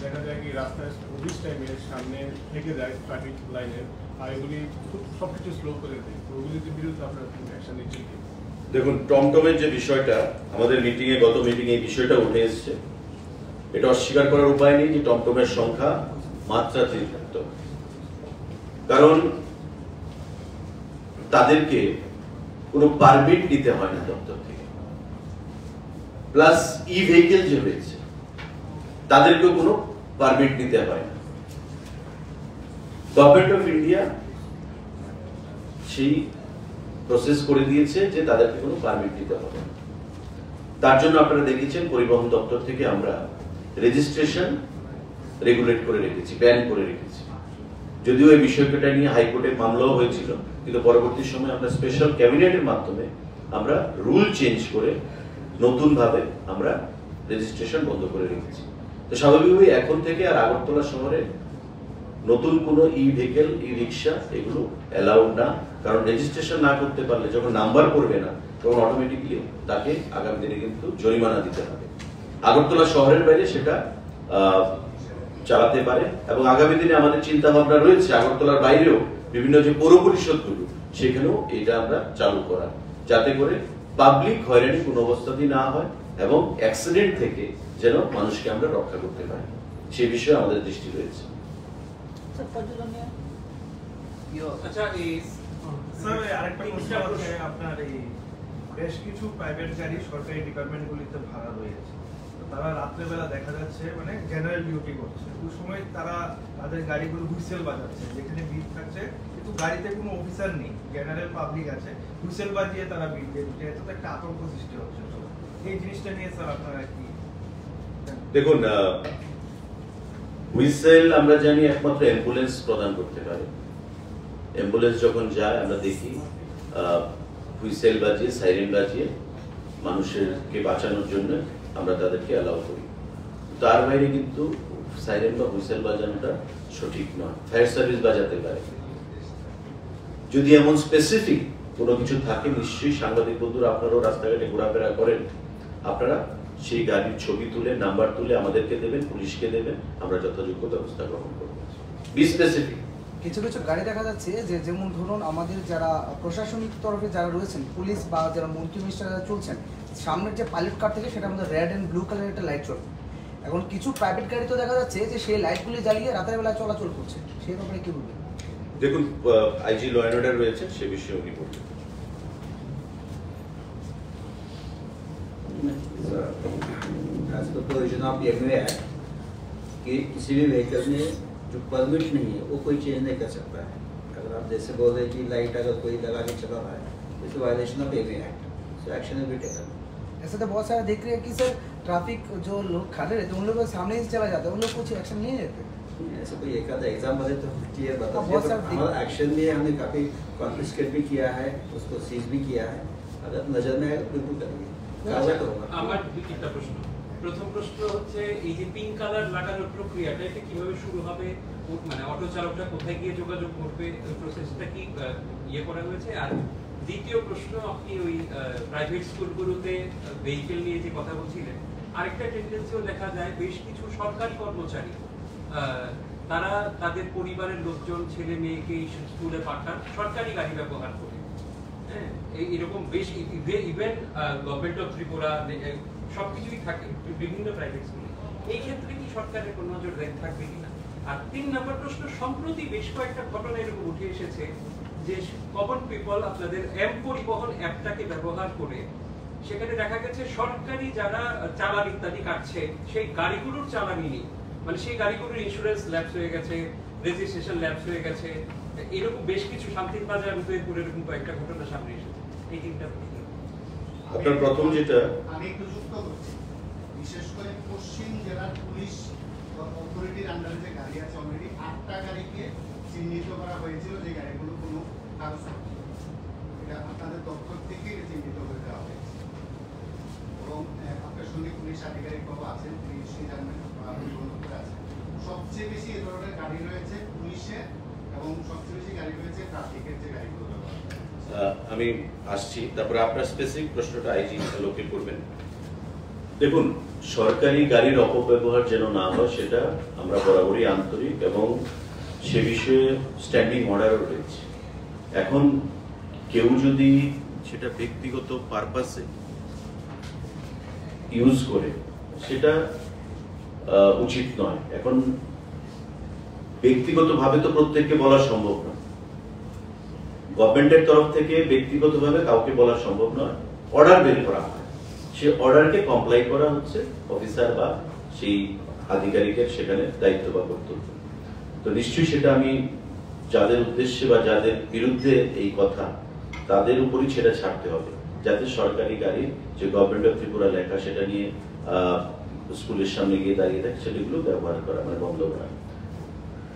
দেখা যায় কি রাস্তায় অফিস টাইমে সামনে থেকে যায় ট্রাফিক লাইনের, আর এগুলি খুব সবকিছু স্লো করে দেয়। তো ওগুলির বিরুদ্ধে আপনারা অ্যাকশন নিচ্ছেন কি? দেখুন, টমটমের যে বিষয়টা আমাদের গত মিটিং এই বিষয়টা উঠে এসেছে। এটা অস্বীকার করার উপায় নেই যে টমটমের সংখ্যা মাত্রাতিরিক্ত, কারণ তাদেরকে কোনো পারমিট নিতে হয় না দপ্তর থেকে। প্লাস ই ভেহিকেল যে রয়েছে তাদেরকেও কোনো পারমিট নিতে হয় না। গভর্নমেন্ট অফ ইন্ডিয়া সেই প্রসেস করে দিয়েছে যে তাদেরকে কোনো পারমিট দিতে হবে না। তার জন্য আপনারা দেখেছেন পরিবহন দপ্তর থেকে আমরা রেজিস্ট্রেশন রেগুলেট করে রেখেছি, ব্যান করে রেখেছি। যদিও এই বিষয়টা নিয়ে হাইকোর্টে মামলাও হয়েছিল, কিন্তু পরবর্তী সময় আমরা স্পেশাল ক্যাবিনেটের মাধ্যমে আমরা রুল চেঞ্জ করে নতুন ভাবে আমরা রেজিস্ট্রেশন বন্ধ করে রেখেছি। তো স্বাভাবিকভাবেই এখন থেকে আর আগরতলা শহরে নতুন কোনো ই ভেহিকেল, ই রিক্সা এগুলো অ্যালাউড না। কারণ রেজিস্ট্রেশন না করতে পারলে যখন নাম্বার পড়বে না তখন অটোমেটিকলি তাকে আগামী দিনে কিন্তু জরিমানা দিতে হবে। আগরতলা শহরের বাইরে সেটা চালাতে পারে, এবং আগামী দিনে আমাদের চিন্তা ভাবনা রয়েছে আগরতলার বাইরেও বিভিন্ন যে পৌর পরিষদগুলো সেখানেও এটা আমরা চালু করা, যাতে করে পাবলিক হয়রানি কোনো অবস্থাতেই না হয় এবং অ্যাক্সিডেন্ট থেকে যেন মানুষকে আমরা রক্ষা করতে পারি, সেই বিষয়ে আমাদের দৃষ্টি রয়েছে। আরেকটা প্রশ্ন হচ্ছে, আপনার এই বেশ কিছু প্রাইভেট গাড়ি সরকারি ডিপার্টমেন্টগুলিতে ভাড়া রয়েছে, তারা রাত্রেবেলা দেখা যাচ্ছে মানে জেনারেল ডিউটি করছে। ওই সময় তারা তাদের গাড়িগুলো হুইসেল বাজাচ্ছে, যেখানে ভিড় থাকছে কিন্তু গাড়িতে কোনো অফিসার নেই, জেনারেল পাবলিক আছে, হুইসেল বাজিয়ে তারা ভিড় দিয়ে দিচ্ছে। এতে তো একটা আতঙ্ক সৃষ্টি হচ্ছে। এই জিনিসটা নিয়ে স্যার আপনারা কি? দেখুন, হুইসেল আমরা জানি একমাত্র অ্যাম্বুলেন্স প্রদান করতে পারে। অ্যাম্বুলেন্স যখন যায় আমরা দেখি হুইসেল বাজিয়ে, সাইরেন বাজিয়ে মানুষেরকে বাঁচানোর জন্য আমরা তাদেরকে অ্যালাউ করি। তার বাইরে কিন্তু সাইরেন বা হুইসেল বাজানোটা সঠিক নয়। ফায়ার সার্ভিস বাজাতে পারে। যদি এমন স্পেসিফিক কোনো কিছু থাকে, নিশ্চয়ই সাংবাদিক বন্ধুরা আপনারাও রাস্তাঘাটে ঘোরাফেরা করেন, আপনারা সেই গাড়ির ছবি তুলে, নাম্বার তুলে আমাদেরকে দেবেন, পুলিশকে দেবেন, আমরা যথাযোগ্য ব্যবস্থা গ্রহণ করবো। B specific. কিছু কিছু গাড়ি দেখা যাচ্ছে যে, যেমন ধরুন আমাদের যারা প্রশাসনিক তরফে যারা রয়েছেন, পুলিশ বা যারা মন্ত্রী মিনিস্টার যারা চলছেন, সামনের যে পাইলট কার থেকে সেটা আমাদের রেড অ্যান্ড ব্লু কালারের একটা লাইট চলবে। এখন কিছু প্রাইভেট গাড়ি তো দেখা যাচ্ছে যে সেই লাইটগুলি জ্বালিয়ে রাতের বেলা চলাচল করছে, সেই ব্যাপারে কি বলবেন? দেখুন, আইজি ল অ্যান্ড অর্ডার রয়েছে, সে বিষয়ে উনি বলবেন। As per provision of the MUA Act कि किसी भी व्हीकल में जो परमिट नहीं है वो कोई चेंज नहीं कर सकता है। अगर आप जैसे बोल रहे कि लाइट अगर कोई लगा के चला रहा है, it's violation of MUA Act, so action will be taken. ऐसा तो बहुत सारा देख रहे हैं कि सर ट्रैफिक जो लोग खड़े रहते हैं उन लोगों के सामने ही चला जाता है, उन लोग कुछ एक्शन नहीं लेते। ऐसे कोई एक आधा एग्जाम्पल है तो क्लियर बता दीजिए। हमारा एक्शन भी हमने काफी कॉन्फिस्केट भी किया है, उसको सीज भी किया है। अगर नजर में आए तो बिल्कुल करेंगे। আমার দুইটা প্রশ্ন। প্রথম প্রশ্ন হচ্ছে, এই যে পিঙ্ক কালার লাগানোর প্রক্রিয়াটা এটা কিভাবে শুরু হবে, মানে অটো চালকরা কোথায় গিয়ে যোগাযোগ করবে, প্রসেসটা কি ইয়ে করা হয়েছে? আর দ্বিতীয় প্রশ্ন, আপনি ওই প্রাইভেট স্কুলগুলোতে ভেহিকেল নিয়ে যে কথা বলছিলেন, আরেকটা টেন্ডেন্সিও দেখা যায় বেশ কিছু সরকারি কর্মচারী তারা তাদের পরিবারের লোকজন, ছেলে মেয়েকে স্কুলে পাঠান সরকারি গাড়ি ব্যবহার করে। এরকম বেশ ইভেন গভর্নমেন্ট অফ ত্রিপুরা সবকিছুই থাকে বিভিন্ন প্রাইভেট স্কুলে। এই ক্ষেত্রে কি সরকারের কোনো নজর থাকবে কিনা? আর 3 নম্বর প্রশ্ন, সম্প্রতি বেশ কয়েকটা ঘটনা এরকম উঠে এসেছে যে কমন পিপল আপনাদের এম পরিবহন অ্যাপটাকে ব্যবহার করে সেখানে দেখা গেছে সরকারি যারা চালান ইত্যাদি কাটছে সেই গাড়িগুলোর চালানি নেই, মানে সেই গাড়িগুলোর ইন্স্যুরেন্স ল্যাপস হয়ে গেছে, রেজিস্ট্রেশন ল্যাপস হয়ে গেছে, এরকম বেশ কিছু শান্তির বাজার উদয়পুর এরকম কয়েকটা ঘটনা সামনে এসেছে। এই 3টা প্রশ্ন। আপনার প্রথম যেটা আমি একটু যুক্ত করছি, বিশেষ করে পশ্চিম জেলার পুলিশ অথরিটির আন্ডারে যে গাড়ি আছে অলরেডি 8টা গাড়িকে চিহ্নিত করা হয়েছিল যে গাড়িগুলো কোনো কাগজপত্র, এটা আপনাদের দপ্তর থেকে চিহ্নিত করে দেওয়া হয়েছে এবং আপনার সঙ্গে পুলিশ আধিকারিকরাও আছেন, তিনি নিশ্চয়ই জানবেন আছেন। সবচেয়ে বেশি এ ধরনের গাড়ি রয়েছে পুলিশের এবং সবচেয়ে বেশি গাড়ি রয়েছে ট্রাফিকের যে গাড়িগুলো ব্যবহার করে। আমি আসছি, তারপরে আপনার স্পেসিফিক প্রশ্নটা আইজি লোকে করবেন। দেখুন, সরকারি গাড়ির অপব্যবহার যেন না হয় সেটা আমরা বরাবরই আন্তরিক এবং সে বিষয়ে স্ট্যান্ডিং অর্ডারও রয়েছে। এখন কেউ যদি সেটা ব্যক্তিগত পারপাসে ইউজ করে সেটা উচিত নয়। এখন ব্যক্তিগতভাবে তো প্রত্যেককে বলা সম্ভব নয়, গভর্নমেন্টের তরফ থেকে ব্যক্তিগতভাবে কাউকে বলা সম্ভব নয়, অর্ডার বের করা হয়, সে অর্ডারকে কমপ্লাই করা হচ্ছে অফিসার বা সেই আধিকারিকের সেখানে দায়িত্ব বা কর্তব্য। তো নিশ্চয়ই সেটা আমি যাদের উদ্দেশ্যে বা যাদের বিরুদ্ধে এই কথা তাদের উপরই সেটা ছাড়তে হবে, যাতে সরকারি গাড়ি যে গভর্নমেন্ট অফ ত্রিপুরা লেখা সেটা নিয়ে স্কুলের সামনে গিয়ে দাঁড়িয়ে থাকে সেগুলো ব্যবহার করা মানে বন্ধ করা।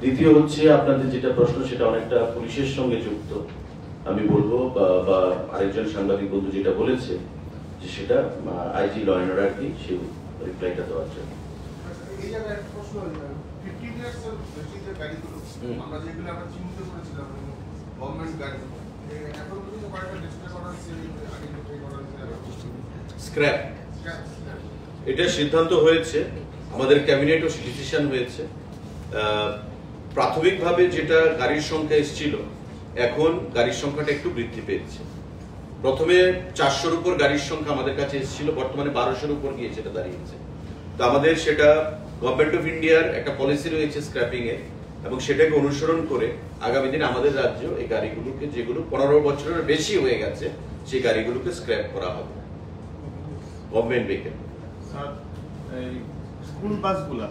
দ্বিতীয় হচ্ছে আপনাদের যেটা প্রশ্ন সেটা অনেকটা পুলিশের সঙ্গে যুক্ত। আমি বলবো বা আরেকজন সাংবাদিক বন্ধু যেটা বলেছে যে সেটা আইজি ল অ্যান্ড অর্ডার কি সে রিপ্লাইটা দেওয়ার জন্য। এই জায়গায় একটা প্রশ্ন, 15 ইয়ার্স এর বেশি যে গাড়িগুলো আমরা যেগুলো আমরা চিহ্নিত করেছিলাম গভর্নমেন্ট গাড়ি, এখন কিন্তু কয়েকটা ডিসপ্লে করা হচ্ছে, আইডেন্টিফাই করা হচ্ছে স্ক্র্যাপ। এটা সিদ্ধান্ত হয়েছে, আমাদের ক্যাবিনেটও ডিসিশন হয়েছে। প্রাথমিকভাবে যেটা গাড়ির সংখ্যা এসেছিল এখন গাড়ির সংখ্যাটা একটু বৃদ্ধি পেয়েছে। প্রথমে 400-র উপর গাড়ির সংখ্যা আমাদের কাছে এসেছিল, বর্তমানে 1200-র উপর গিয়ে সেটা দাঁড়িয়েছে। তো আমাদের সেটা গভর্নমেন্ট অফ ইন্ডিয়ার একটা পলিসি রয়েছে স্ক্র্যাপিং এর, এবং সেটাকে অনুসরণ করে আগামী দিনে আমাদের রাজ্য এই গাড়িগুলোকে যেগুলো 15 বছরের বেশি হয়ে গেছে সেই গাড়িগুলোকে স্ক্র্যাপ করা হবে গভর্নমেন্ট ভেহিকেল। স্যার, এই স্কুল বাসগুলা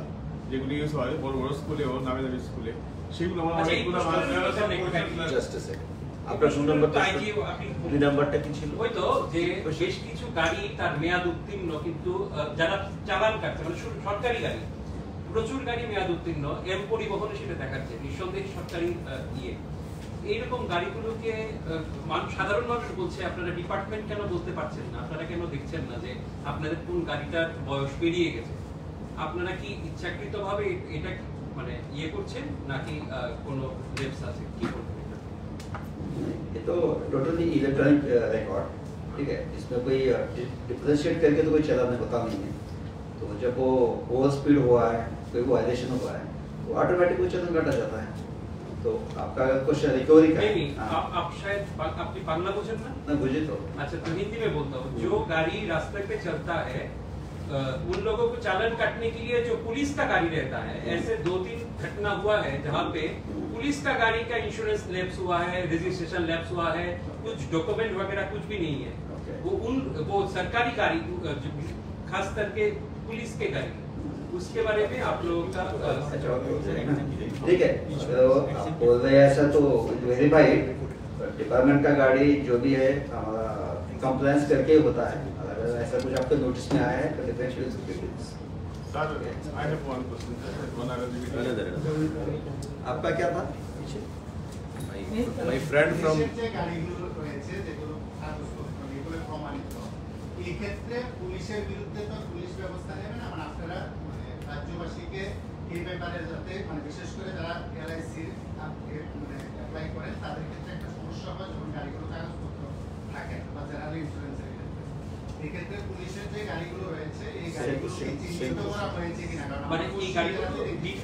যেগুলো ইউজ হয় বড় বড় স্কুলে ও নামে দামি স্কুলে, সেগুলো আমরা অনেকগুলো জাস্ট আ সেকেন্ড, আপনার 2 নাম্বারটা কি ছিল? ওই তো যে বেশ কিছু গাড়ি তার মেয়াদ উত্তীর্ণ কিন্তু যারা চালান কাটছে মানে সরকারি গাড়ি, প্রচুর গাড়ি মেয়াদ উত্তীর্ণ, এম পরিবহনে সেটা দেখাচ্ছে নিঃসন্দেহে সরকারি ইয়ে। এইরকম গাড়িগুলোকে সাধারণ মানুষ বলছে আপনারা ডিপার্টমেন্ট কেন বলতে পারছেন না, আপনারা কেন দেখছেন না যে আপনাদের কোন গাড়িটার বয়স পেরিয়ে গেছে? আপনারা কি ইচ্ছাকৃতভাবে এটা মানে ইয়ে করছেন নাকি কোনো লেপস আছে, কি করবেন? ये तो टोटली इलेक्ट्रॉनिक रिकॉर्ड, ठीक है, इसमें कोई डिफरेंशिएट करके तो कोई चलान होता नहीं है। तो जब वो ओवर स्पीड हुआ है, कोई वायलेशन हुआ है, वो ऑटोमेटिक चलान काटा जाता है। तो आपका क्वेश्चन रिकवरी का नहीं, आप शायद आपकी बांग्ला बुझे ना बुझे तो अच्छा, तो हिंदी में बोलता हूँ। जो गाड़ी रास्ते पे चलता है उन लोगों को चालान काटने के लिए जो पुलिस का गाड़ी रहता है, ऐसे 2-3 घटना हुआ है जहाँ पे पुलिस का गाड़ी का इंश्योरेंस लैप्स हुआ है, रजिस्ट्रेशन लैप्स हुआ है, कुछ डॉक्यूमेंट वगैरह कुछ भी नहीं है। वो सरकारी गाड़ी खास करके पुलिस के गाड़ी, उसके बारे में आप लोगों का ठीक है। आप बोल रहे हैं ऐसा तो वेरीफाइड डिपार्टमेंट का गाड़ी जो भी है हमारा कंप्लायंस करके होता है। अगर ऐसा कुछ आपके नोटिस में आया है तो differential Sir, I have one question. One आपका क्या था? My friend from যে গাড়িগুলো রয়েছে যেগুলো কাগজপত্র এগুলো প্রমাণিত, এই ক্ষেত্রে পুলিশের বিরুদ্ধে তো পুলিশ ব্যবস্থা নেবে না, মানে আপনারা মানে রাজ্যবাসীকে এই ব্যাপারে যাতে মানে বিশেষ করে যারা এলআইসি মানে অ্যাপ্লাই করেন তাদের ক্ষেত্রে একটা সমস্যা হয় যখন গাড়িগুলো কাগজপত্র থাকে বা জেনারেল ইন্স্যুরেন্সের ক্ষেত্রে। এই ক্ষেত্রে পুলিশের যে গাড়িগুলো রয়েছে এই গাড়িগুলো চিহ্নিত করা হয়েছে কিনা, কারণ माने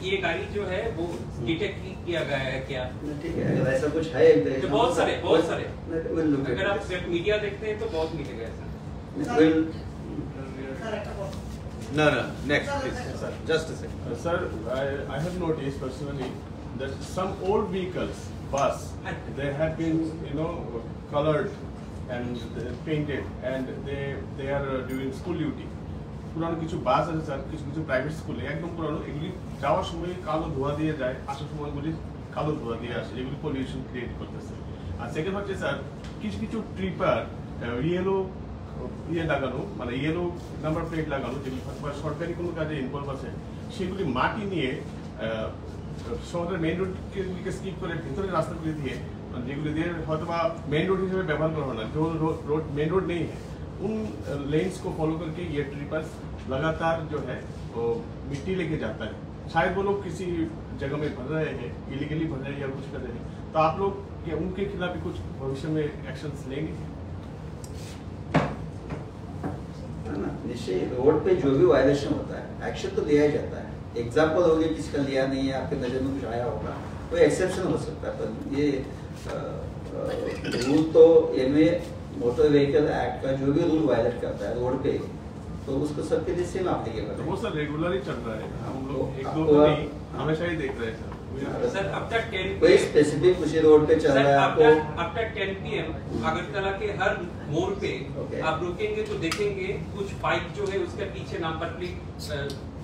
ये गाड़ी जो है वो डिटेक्ट किया गया है क्या? ठीक है, अगर ऐसा कुछ है तो बहुत सारे अगर आप विल मीडिया देखते हैं तो बहुत मिलेगा ऐसा। No, next, please. Just a second. Sir, I have noticed personally that some old vehicles, bus, they have been, colored and painted, and they are doing school duty. পুরানো কিছু বাস আছে স্যার, কিছু কিছু প্রাইভেট স্কুলে একদম পুরানো, এগুলি যাওয়ার সময় কালো ধোয়া দিয়ে যায়, আসার সময়গুলি কালো ধোয়া দিয়ে আসে, এগুলি পলিউশন ক্রিয়েট করতেছে। আর সেকেন্ড হচ্ছে স্যার, কিছু কিছু ট্রিপার ইয়েলো লাগানো, মানে ইয়েলো নাম্বার প্লেট লাগানো, যেগুলি সরকারি কোনো কাজে ইনভলভ আছে, সেগুলি মাটি নিয়ে শহরের মেইন রোডকে স্কিপ করে ভিতরে রাস্তাগুলি দিয়ে, যেগুলি দিয়ে হয়তো বা মেইন रोड हिसाब व्यवहार करा ना, जो रोड मेन रोड नहीं है, उन लेन्स को फॉलो करके ये ट्रिपर्स लगातार जो है वो मिट्टी लेके जाता है। शायद वो लोग किसी जगह में भर रहे हैं, इलीगली भर रहे हैं या कुछ कर रहे हैं, तो आप लोग क्या उनके खिलाफ भी कुछ भविष्य में एक्शंस लेंगे? निश्चय रोड पे जो भी वायलेशन होता है एक्शन तो लिया ही जाता है। एग्जाम्पल हो गया किसका लिया नहीं है, आपके नजर में कुछ आया होगा, कोई एक्सेप्शन हो सकता है, पर ये रूल तो इनमें मोटर व्हीकल एक्ट का जो भी रूल वायलेट करता है रोड पे, तो उसको सबके लिए सेम एप्लीकेबल तो है। वो सर रेगुलर ही चल रहा है, हम लोग एक दो आपको- नहीं हमेशा ही देख रहे हैं सर। सर अब तक 10 कोई स्पेसिफिक उसी रोड पे चल रहा है आपको, अब तक 10 PM अगरतला के हर मोड़ पे Okay. आप रुकेंगे तो देखेंगे कुछ बाइक जो है उसके पीछे नंबर प्लेट,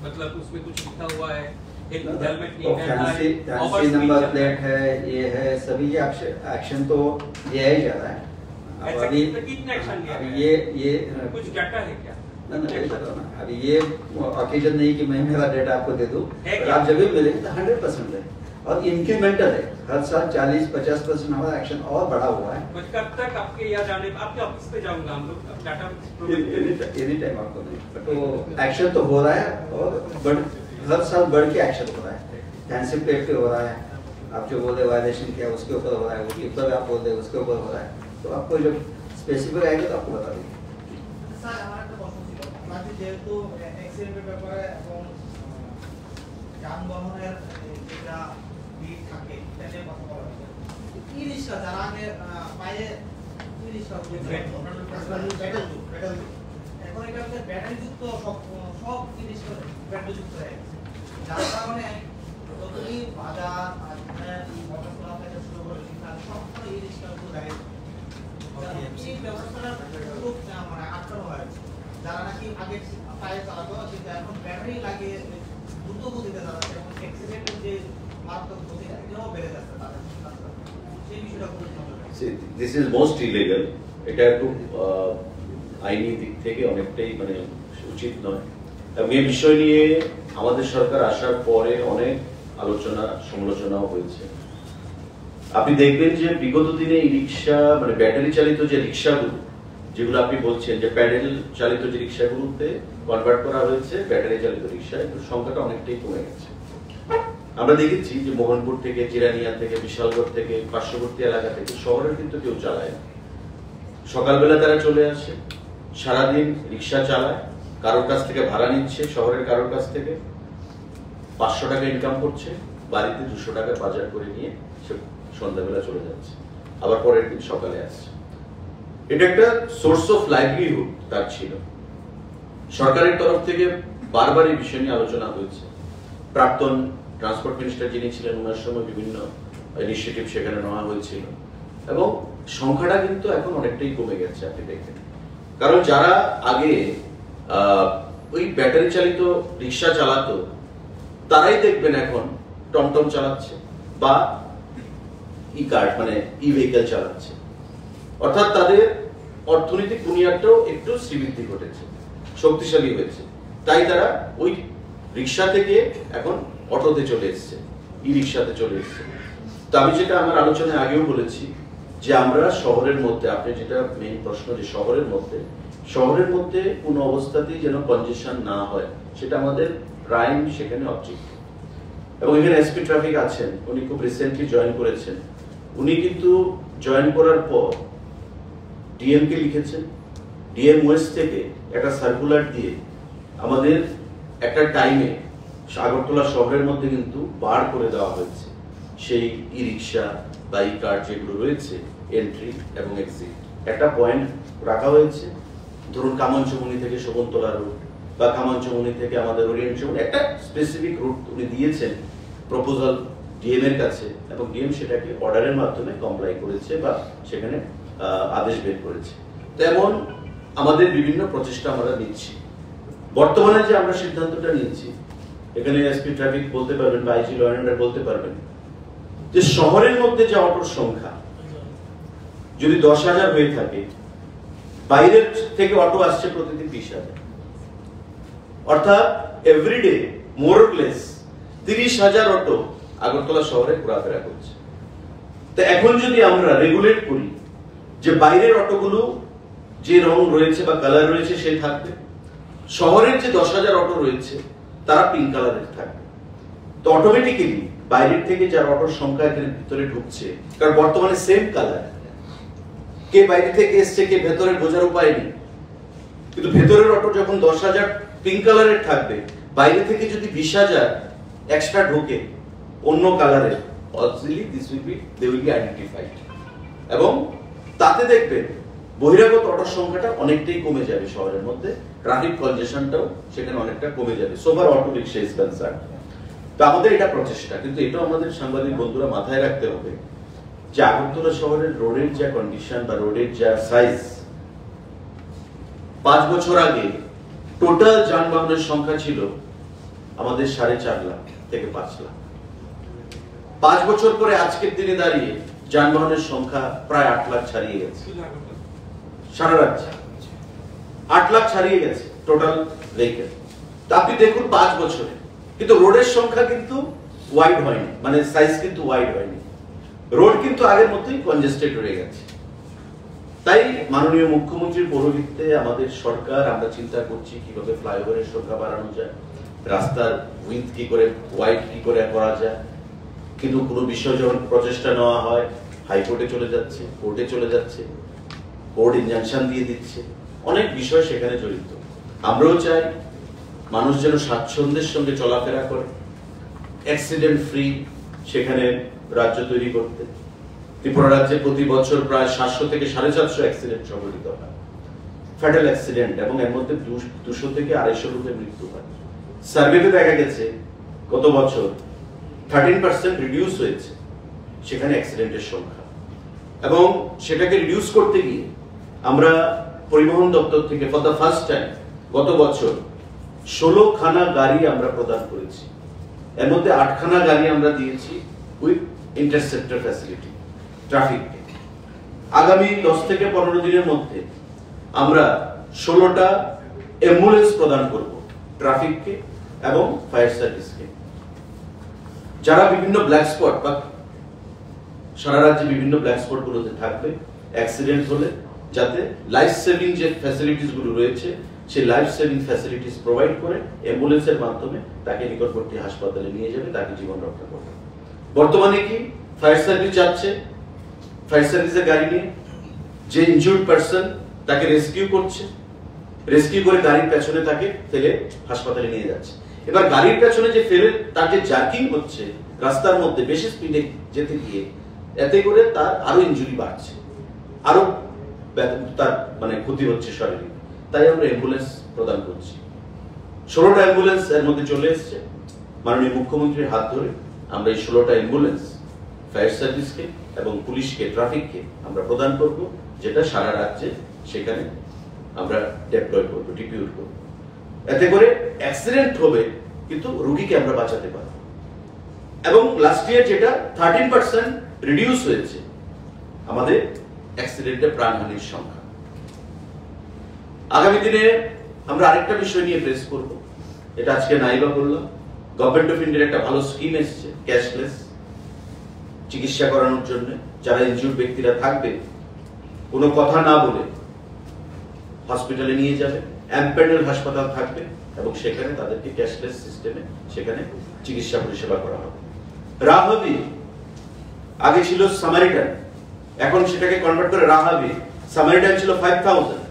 मतलब उसमें कुछ लिखा हुआ है, हेलमेट नहीं पहना है, फैंसी नंबर प्लेट है, ये है, सभी ये एक्शन तो लिया ही जा रहा है। अब ऐसा अभी कितना एक्शन लिया अभी गया है? ये कुछ डाटा है क्या? ना वही बताओ ना, अभी ये ओकेजन नहीं कि मैं मेरा डेटा आपको दे दूं, है पर क्या? आप जब भी मिलेंगे तो 100% है और इंक्रीमेंटल है, हर साल 40-50% हमारा एक्शन और बढ़ा हुआ है। बट कब तक आपके यहाँ जाने, आपके ऑफिस पे जाऊंगा हम लोग, डाटा एनी टाइम आपको नहीं, बट वो एक्शन तो हो रहा है और हर साल बढ़ के एक्शन हो रहा है। फैंसी प्लेट पे हो रहा है, आप जो बोले वायलेशन किया उसके ऊपर हो रहा है, वो टिप्पर आप बोल रहे उसके ऊपर हो रहा है, तो आपको जब स्पेसिफिक आएगा तो आपको बता देंगे। স্যার আমার একটা প্রশ্ন ছিল, আপনাদের যেহেতু অ্যাক্সিডেন্টের ব্যাপারে এবং যানবাহনের যেটা ভিড় থাকে এটা নিয়ে কথা বলা হচ্ছে, ই রিক্সা যারা আগে পায়ে ই রিক্সা এখন এটা হচ্ছে ব্যাটারি যুক্ত সব ই রিক্সা ব্যাটারি যুক্ত হয়ে গেছে, যার কারণে যতই বাজার মোটর চলা থেকে শুরু করে সব ই রিক্সা গাড়ি এই ব্যবস্থাটা খুব মানে আটকানো হয়েছে, যারা নাকি আগে পায়ে চালাতো কিন্তু এখন ব্যাটারি লাগিয়ে দ্রুত গতিতে চালাচ্ছে এবং অ্যাক্সিডেন্টের যে মারাত্মক গতি এটাও বেড়ে যাচ্ছে তাদের, সেই বিষয়টা খুব দিস ইজ মোস্ট ইলিগাল, এটা একটু আইনি দিক থেকে অনেকটাই মানে উচিত নয়, এবং এই বিষয় নিয়ে আমাদের সরকার আসার পরে অনেক আলোচনা সমালোচনাও হয়েছে। আপনি দেখবেন যে বিগত দিনে এই রিক্সা মানে ব্যাটারি চালিত যে রিক্সাগুলো, যেগুলো আপনি বলছেন যে প্যাডেল চালিত যে রিক্সাগুলোতে কনভার্ট করা হয়েছে ব্যাটারি চালিত রিক্সা, এগুলোর সংখ্যাটা অনেকটাই কমে গেছে। আমরা দেখেছি যে মোহনপুর থেকে, জিরানিয়া থেকে, বিশালগড় থেকে, পার্শ্ববর্তী এলাকা থেকে শহরের কিন্তু কেউ চালায় না। সকালবেলা তারা চলে আসে, সারাদিন রিক্সা চালায়, কারোর কাছ থেকে ভাড়া নিচ্ছে, শহরের কারোর কাছ থেকে 500 টাকা ইনকাম করছে, বাড়িতে 200 টাকা বাজার করে নিয়ে সে সন্ধ্যাবেলা চলে যাচ্ছে, আবার পরের দিন সকালে আসছে। এটা একটা সোর্স অফ লাইভলিহুড তার ছিল। সরকারের তরফ থেকে বারবার এই বিষয় নিয়ে আলোচনা হয়েছে। প্রাক্তন ট্রান্সপোর্ট মিনিস্টার যিনি ছিলেন ওনার সময় বিভিন্ন ইনিশিয়েটিভ সেখানে নেওয়া হয়েছিল, এবং সংখ্যাটা কিন্তু এখন অনেকটাই কমে গেছে আপনি দেখবেন। কারণ যারা আগে ওই ব্যাটারি চালিত রিক্সা চালাতো তারাই দেখবেন এখন টমটম চালাচ্ছে বা ই কার মানে ই ভেহিকেল চালাচ্ছে, অর্থাৎ তাদের অর্থনৈতিক বুনিয়াদটাও একটু শ্রীবৃদ্ধি ঘটেছে, শক্তিশালী হয়েছে, তাই তারা ওই রিক্সা থেকে এখন অটোতে চলে এসছে, ই রিক্সাতে চলে এসছে। তো আমি যেটা আমার আলোচনায় আগেও বলেছি যে আমরা শহরের মধ্যে, আপনি যেটা মেইন প্রশ্ন যে শহরের মধ্যে কোনো অবস্থাতেই যেন কনজেশন না হয়, সেটা আমাদের প্রাইম সেখানে অবজেক্টিভ। এবং এখানে এসপি ট্রাফিক আছেন, উনি খুব রিসেন্টলি জয়েন করেছেন। উনি কিন্তু জয়েন করার পর ডিএম কে লিখেছেন, ডিএম ওয়েস্ট থেকে একটা সার্কুলার দিয়ে আমাদের একটা টাইমে আগরতলা শহরের মধ্যে কিন্তু বার করে দেওয়া হয়েছে সেই ই রিক্সা বা ই কার যেগুলো রয়েছে এন্ট্রি এবং এক্সিট। একটা পয়েন্ট রাখা হয়েছে, ধরুন কামনচুমনি থেকে শকুন্তলা রোড, বা খামাঞ্চমনি থেকে আমাদের ওরিয়েন্ট চমনি, একটা স্পেসিফিক রুট উনি দিয়েছেন প্রপোজাল ডিএম এর কাছে, এবং ডিএম সেটাকে অর্ডারের মাধ্যমে কমপ্লাই করেছে বা সেখানে আদেশ বের করেছে। তেমন আমাদের বিভিন্ন প্রচেষ্টা আমরা নিচ্ছি। বর্তমানে যে আমরা সিদ্ধান্তটা নিয়েছি, এখানে এসপি ট্রাফিক বলতে পারবেন বা আইজি ল অ্যান্ড অর্ডার বলতে পারবেন, যে শহরের মধ্যে যে অটোর সংখ্যা যদি 10,000 হয়ে থাকে, বাইরের থেকে অটো আসছে প্রতিদিন 20,000, অর্থাৎ এভরিডে মোরলেস 30,000 অটো আগরতলা শহরে ঘোরাফেরা করছে। তো এখন যদি আমরা রেগুলেট করি যে বাইরের অটোগুলো যে রং রয়েছে বা কালার রয়েছে সে থাকবে, শহরের যে 10,000 অটো রয়েছে তারা পিঙ্ক কালারের থাকবে, তো অটোমেটিক্যালি বাইরের থেকে যার অটোর সংখ্যা এখানে ভিতরে ঢুকছে, কারণ বর্তমানে সেম কালার, কে বাইরে থেকে এসছে কে ভেতরে বোঝার উপায় নেই, কিন্তু ভেতরের অটো যখন 10,000 পিঙ্ক কালারের থাকবে, বাইরে থেকে যদি 20,000 এক্সট্রা ঢোকে অন্য কালারের, obviously this will be they will be identified, এবং তাতে দেখবেন বহিরাগত অটোর সংখ্যাটা অনেকটাই কমে যাবে শহরের মধ্যে, ট্রাফিক কনজেশনটাও সেখানে অনেকটা কমে যাবে, sober auto rickshaw is concern. তো আমাদের এটা প্রচেষ্টা, কিন্তু এটাও আমাদের সাংবাদিক বন্ধুরা মাথায় রাখতে হবে যে আগরতলা শহরের রোডের যা কন্ডিশন বা রোডের যা সাইজ, 5 বছর আগে টোটাল যানবাহনের সংখ্যা ছিল আমাদের 4.5 লাখ থেকে 5 লাখ। 5 বছর পরে আজকের দিনে দাঁড়িয়ে যানবাহনের সংখ্যা প্রায় 8 লাখ ছাড়িয়ে গেছে, সারা রাজ্যে 8 লাখ ছাড়িয়ে গেছে টোটাল ভেহিকেল। তা আপনি দেখুন 5 বছরে, কিন্তু রোডের সংখ্যা কিন্তু ওয়াইড হয়নি, মানে সাইজ কিন্তু ওয়াইড হয়নি, রোড কিন্তু আগের মতোই কনজেস্টেড রয়ে গেছে। তাই মাননীয় মুখ্যমন্ত্রীর পৌরোহিত্যে আমাদের সরকার, আমরা চিন্তা করছি কিভাবে ফ্লাইওভারের সংখ্যা বাড়ানো যায়, রাস্তার উইথ কি করে ওয়াইড কি করে করা যায়, কিন্তু কোনো বিষয় যখন প্রচেষ্টা নেওয়া হয় হাইকোর্টে চলে যাচ্ছে, কোর্টে চলে যাচ্ছে, কোর্ট ইনজাংশন দিয়ে দিচ্ছে, অনেক বিষয় সেখানে জড়িত। আমরাও চাই মানুষ যেন স্বাচ্ছন্দ্যের সঙ্গে চলাফেরা করে, অ্যাক্সিডেন্ট ফ্রি সেখানে রাজ্য তৈরি করতে। ত্রিপুরা রাজ্যে প্রতি বছর প্রায় 700 থেকে 750 অ্যাক্সিডেন্ট সংঘটিত হয়, ফ্যাটাল অ্যাক্সিডেন্ট, এবং এর মধ্যে 200 থেকে 250 লোকের মৃত্যু হয়। সার্ভেতে দেখা গেছে গত বছর 13% রিডিউস হয়েছে সেখানে অ্যাক্সিডেন্টের সংখ্যা, এবং সেটাকে রিডিউস করতে গিয়ে আমরা পরিবহন দপ্তর থেকে ফর দ্য ফার্স্ট টাইম গত বছর 16 খানা গাড়ি আমরা প্রদান করেছি, এর মধ্যে 8 খানা গাড়ি আমরা দিয়েছি উইথ ইন্টারসেপ্টর ফ্যাসিলিটি ট্রাফিককে। আগামী 10 থেকে 15 দিনের মধ্যে আমরা 16টা অ্যাম্বুলেন্স প্রদান করব ট্রাফিককে এবং ফায়ার সার্ভিসকে, যারা বিভিন্ন ব্ল্যাক স্পট বা সারা রাজ্যে বিভিন্ন ব্ল্যাক স্পট গুলোতে থাকবে, অ্যাক্সিডেন্ট হলে যাতে লাইফ সেভিং যে ফ্যাসিলিটিস গুলো রয়েছে সেই লাইফ সেভিং ফ্যাসিলিটিস প্রোভাইড করে অ্যাম্বুলেন্সের মাধ্যমে তাকে নিকটবর্তী হাসপাতালে নিয়ে যাবে, তাকে জীবন রক্ষা করবে। বর্তমানে কি ফায়ার সার্ভিস যাচ্ছে, ফায়ার সার্ভিসের গাড়ি নিয়ে যে ইনজুর্ড পারসন তাকে রেস্কিউ করছে, রেস্কিউ করে গাড়ির পেছনে তাকে ফেলে হাসপাতালে নিয়ে যাচ্ছে। এবার গাড়ির পেছনে যে ফেলে তার যে জার্কিং হচ্ছে রাস্তার মধ্যে বেশি স্পিডে যেতে গিয়ে, এতে করে তার আরো ইনজুরি বাড়ছে, আরো তার মানে ক্ষতি হচ্ছে শারীরিক। তাই আমরা অ্যাম্বুলেন্স প্রদান করছি। 16টা অ্যাম্বুলেন্স এর মধ্যে চলে এসছে, মাননীয় মুখ্যমন্ত্রীর হাত ধরে আমরা এই 16টা অ্যাম্বুলেন্স ফায়ার সার্ভিসকে এবং পুলিশকে, ট্রাফিককে আমরা প্রদান করব, যেটা সারা রাজ্যে সেখানে আমরা ডেপ্লয় করব, ডিপিউট করব। এতে করে অ্যাক্সিডেন্ট হবে কিন্তু রোগীকে আমরা বাঁচাতে পারব। এবং লাস্ট ইয়ার যেটা 13% রিডিউস হয়েছে আমাদের অ্যাক্সিডেন্টে প্রাণহানির সংখ্যা। আগামী দিনে আমরা আরেকটা বিষয় নিয়ে প্রেস করব, এটা আজকে নাইবা করলাম। গভর্নমেন্ট অফ ইন্ডিয়ার একটা ভালো স্কিম এসেছে, ক্যাশলেস চিকিৎসা করানোর জন্য। যারা ইনজুর্ড ব্যক্তিরা থাকবে কোনো কথা না বলে হসপিটালে নিয়ে যাবে, এমপ্যানেল হাসপাতাল থাকবে এবং সেখানে তাদেরকে ক্যাশলেস সিস্টেমে সেখানে চিকিৎসা পরিষেবা করা হবে। রাহাবি আগে ছিল সামারিটান, এখন সেটাকে কনভার্ট করে রাহাবি। সামারিটান ছিল 5000,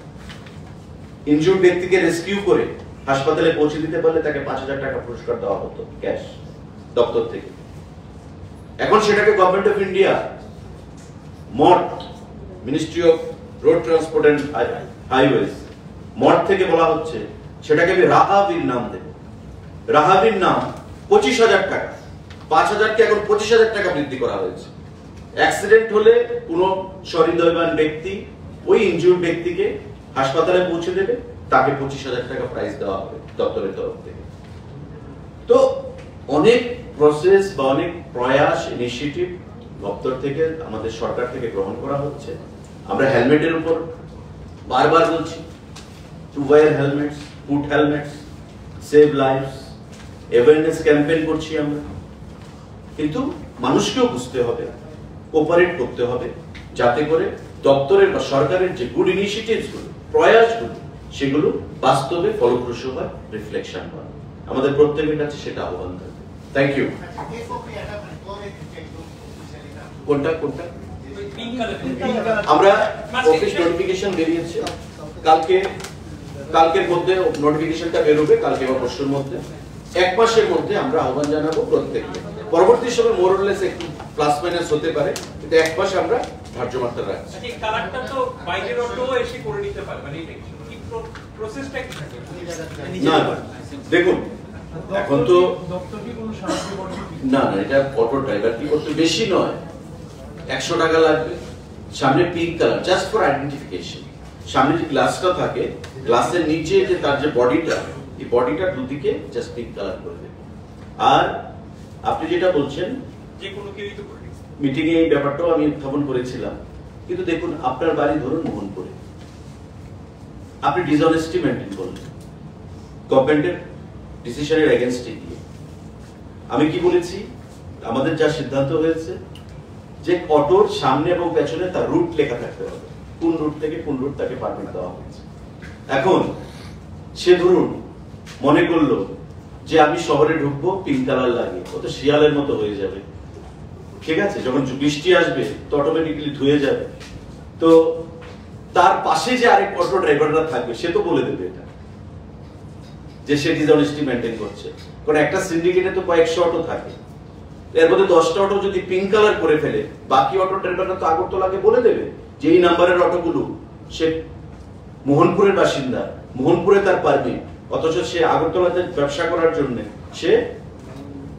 ইনজুর্ড ব্যক্তিকে রেস্কিউ করে হাসপাতালে পৌঁছে দিতে পারলে তাকে 5000 টাকা পুরস্কার দেওয়া হতো ক্যাশ দপ্তর থেকে। এখন সেটাকে government of India mod, ministry of road transport and highways, mod থেকে বলা হচ্ছে সেটাকে আমি রাহাবির নাম দেব। রাহাবির নাম 25,000 টাকা, 5,000কে এখন 25,000 টাকা বৃদ্ধি করা হয়েছে। অ্যাক্সিডেন্ট হলে কোনো সহৃদয়বান ব্যক্তি ওই ইনজিউর্ড ব্যক্তিকে হাসপাতালে পৌঁছে দেবে, তাকে 25,000 টাকা প্রাইজ দেওয়া হবে দপ্তরের তরফ থেকে। তো অনেক প্রসেস বা অনেক প্রয়াস, ইনিশিয়েটিভ দপ্তর থেকে, আমাদের সরকার থেকে গ্রহণ করা হচ্ছে। আমরা হেলমেটের উপর বারবার বলছি, to wear helmets, put helmets, save lives, awareness campaign করছি আমরা। কিন্তু মানুষকেও বুঝতে হবে, কোঅপারেট করতে হবে, যাতে করে দপ্তরের বা সরকারের যে গুড ইনিশিয়েটিভস গুলো, প্রয়াসগুলো, সেগুলো বাস্তবে ফলপ্রসূ হয়, রিফ্লেকশন হয়। আমাদের প্রত্যেকের কাছে সেটা আহ্বান থাকবে। Thank you. কোনটা কোনটা আমরা অফিস নোটিফিকেশন বেরিয়েছে, কালকের মধ্যে নোটিফিকেশনটা বেরোবে, কালকে বা পরশুর মধ্যে। 1 মাসের মধ্যে আমরা আহ্বান জানাবো প্রত্যেককে। পরবর্তী সময় মোরলেস একটু প্লাস মাইনাস হতে পারে, কিন্তু 1 মাস আমরা ধার্য মাত্রা রাখছি। এই কালারটা তো বাইরের অটো এসে করে নিতে পারবে, মানে এটা কি প্রসেসটা কি থাকে? না দেখুন, এখন তো দপ্তর কি কোনো সাহায্য করবে? না, এটা অটো ড্রাইভার কি করতে বেশি নয়, 100 টাকা লাগবে। সামনে pink colour, just for identification. সামনে যে গ্লাসটা থাকে, গ্লাসের নিচে যে তার যে বডিটা, এই বডিটা দুদিকে জাস্ট পিঙ্ক কালার করে দেবে। আর আপনি যেটা বলছেন, যে কোনো কেউই তো করে মিটিং এ এই ব্যাপারটাও আমি উত্থাপন করেছিলাম। কিন্তু দেখুন, আপনার বাড়ি ধরুন মোহনপুরে, আপনি ডিসঅনেস্টি মেইনটেইন করলেন গভর্নমেন্টের ডিসিশনের এগেইনস্টে গিয়ে। আমি কি বলেছি, আমাদের যা সিদ্ধান্ত হয়েছে যে অটোর সামনে এবং পেছনে তার রুট লেখা থাকতে হবে, কোন রুট থেকে কোন রুট তাকে পারমিট দেওয়া হচ্ছে। এখন সে ধরুন মনে করলো যে আমি শহরে ঢুকবো পিঙ্ক কালার লাগিয়ে, ও তো শিয়ালের মতো হয়ে যাবে, ঠিক আছে? যখন বৃষ্টি আসবে তো অটোমেটিক্যালি ধুয়ে যাবে। তো তার পাশে যে আরেক অটো ড্রাইভাররা থাকবে, সে তো বলে দেবে এটা যে সে ডিসঅনেস্টি মেইনটেইন করছে। কারণ একটা সিন্ডিকেটে তো কয়েকশো অটো থাকে, এর মধ্যে 10টা অটো যদি পিঙ্ক কালার করে ফেলে, বাকি অটো ড্রাইভাররা তো আগরতলাকে বলে দেবে যে এই নাম্বারের অটোগুলো সে মোহনপুরের বাসিন্দা, মোহনপুরে তার পারমিট, অথচ সে আগরতলাতে ব্যবসা করার জন্য সে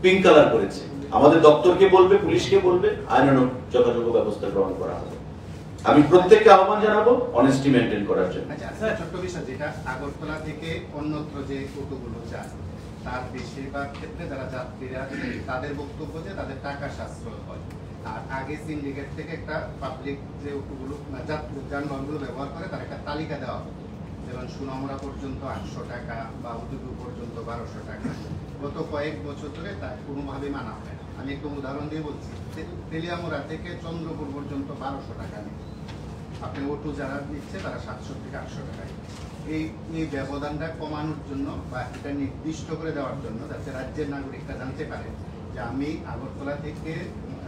পিঙ্ক কালার করেছে। আমাদের দপ্তরকে বলবে, পুলিশকে বলবে, আইনানুগ যথাযোগ্য ব্যবস্থা গ্রহণ করা হবে। আমি প্রত্যেককে আহ্বান জানাবো অনেস্টি মেইনটেইন করার জন্য। আচ্ছা, ছোট্ট বিষয়, যেটা আগরতলা থেকে অন্যত্র যে অটোগুলো যায়, তার বেশিরভাগ ক্ষেত্রে যারা যাত্রীরা তাদের বক্তব্য যে তাদের টাকা সাশ্রয় হয়। আর আগে সিন্ডিকেট থেকে একটা পাবলিক যে অটোগুলো যানবাহনগুলো ব্যবহার করে তার একটা তালিকা দেওয়া হতো, যেমন সুনামুড়া পর্যন্ত 800 টাকা বা উদয়পুর পর্যন্ত 1200 টাকা। গত কয়েক বছর ধরে তা কোনোভাবেই মানা হয় না। আমি একটু উদাহরণ দিয়ে বলছি, তেলিয়ামুড়া থেকে চন্দ্রপুর পর্যন্ত 1200 টাকা নেই। আপনি অটো যারা দিচ্ছে তারা 700 থেকে 800 টাকায়। এই ব্যবধানটা কমানোর জন্য বা এটা নির্দিষ্ট করে দেওয়ার জন্য, যাতে রাজ্যের নাগরিকরা জানতে পারে যে আমি আগরতলা থেকে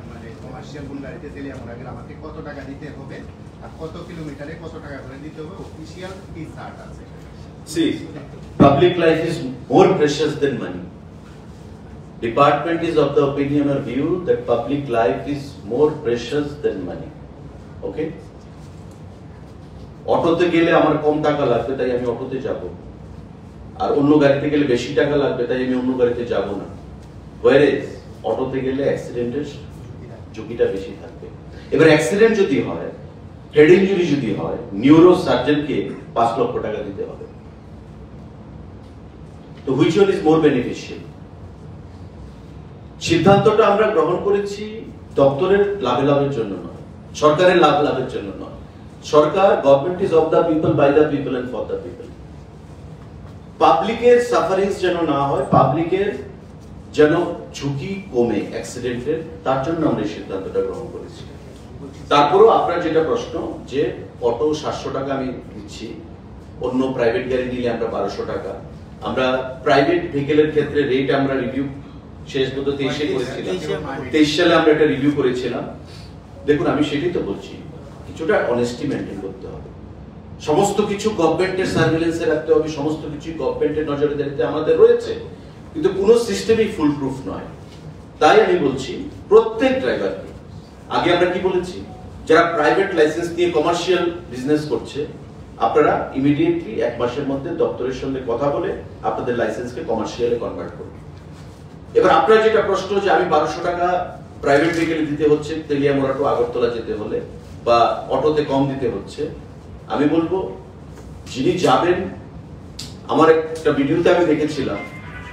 মানে কমার্শিয়াল কোন গাড়িতে তেলিয়ামুড়া গেলে আমাকে কত টাকা দিতে হবে আর কত কিলোমিটারে কত টাকা করে দিতে হবে, অফিসিয়াল কি চার্ট আছে। See, public life is more precious than money. Department is of the opinion or view that public life is more precious than money. Okay? অটোতে গেলে আমার কম টাকা লাগবে তাই আমি অটোতে যাব, আর অন্য গাড়িতে গেলে বেশি টাকা লাগবে তাই আমি অন্য গাড়িতে যাব না। Whereas অটোতে গেলে অ্যাক্সিডেন্টের ঝুঁকিটা বেশি থাকবে। এবার অ্যাক্সিডেন্ট যদি হয়, হেড ইনজুরি যদি হয়, নিউরো সার্জনকে 5 লক্ষ টাকা দিতে হবে। তো which one is more beneficial? সিদ্ধান্তটা আমরা গ্রহণ করেছি দপ্তরের লাভের জন্য নয়, সরকারের লাভের জন্য নয়। সরকার, government is of the people, by the people and for the people. পাবলিকের সাফারিংস যেন না হয়, পাবলিকের যেন ঝুঁকি কমে অ্যাক্সিডেন্টের, তার জন্য আমরা এই সিদ্ধান্তটা গ্রহণ করেছি। তারপরেও আপনার যেটা প্রশ্ন যে অটো 700 টাকা আমি দিচ্ছি, অন্য প্রাইভেট গাড়ি নিলে আমরা 1200 টাকা। আমরা প্রাইভেট ভেহিকেলের ক্ষেত্রে রেট আমরা রিভিউ শেষ পর্যন্ত 23 সালে আমরা একটা রিভিউ করেছিলাম। দেখুন, আমি সেটাই তো বলছি, কিছুটা অনেস্টি মেইনটেইন করতে হবে। সমস্ত কিছু গভর্নমেন্টের সার্ভিলেন্সে রাখতে হবে, সমস্ত কিছু গভর্নমেন্টের নজরদারিতে আমাদের রয়েছে, কিন্তু কোনো সিস্টেমই ফুল প্রুফ নয়। তাই আমি বলছি প্রত্যেক ড্রাইভারকে, আগে আমরা কি বলেছি, যারা প্রাইভেট লাইসেন্স নিয়ে কমার্শিয়াল বিজনেস করছে আপনারা ইমিডিয়েটলি 1 মাসের মধ্যে দপ্তরের সঙ্গে কথা বলে আপনাদের লাইসেন্সকে কমার্শিয়ালে কনভার্ট করুন। এবার আপনার যেটা প্রশ্ন যে আমি 1200 টাকা প্রাইভেট ভেহিকেলে দিতে হচ্ছে তেলিয়ামুড়া টু আগরতলা যেতে হলে, বা অটোতে কম দিতে হচ্ছে, আমি বলবো যিনি যাবেন, আমার একটা ভিডিওতে আমি দেখেছিলাম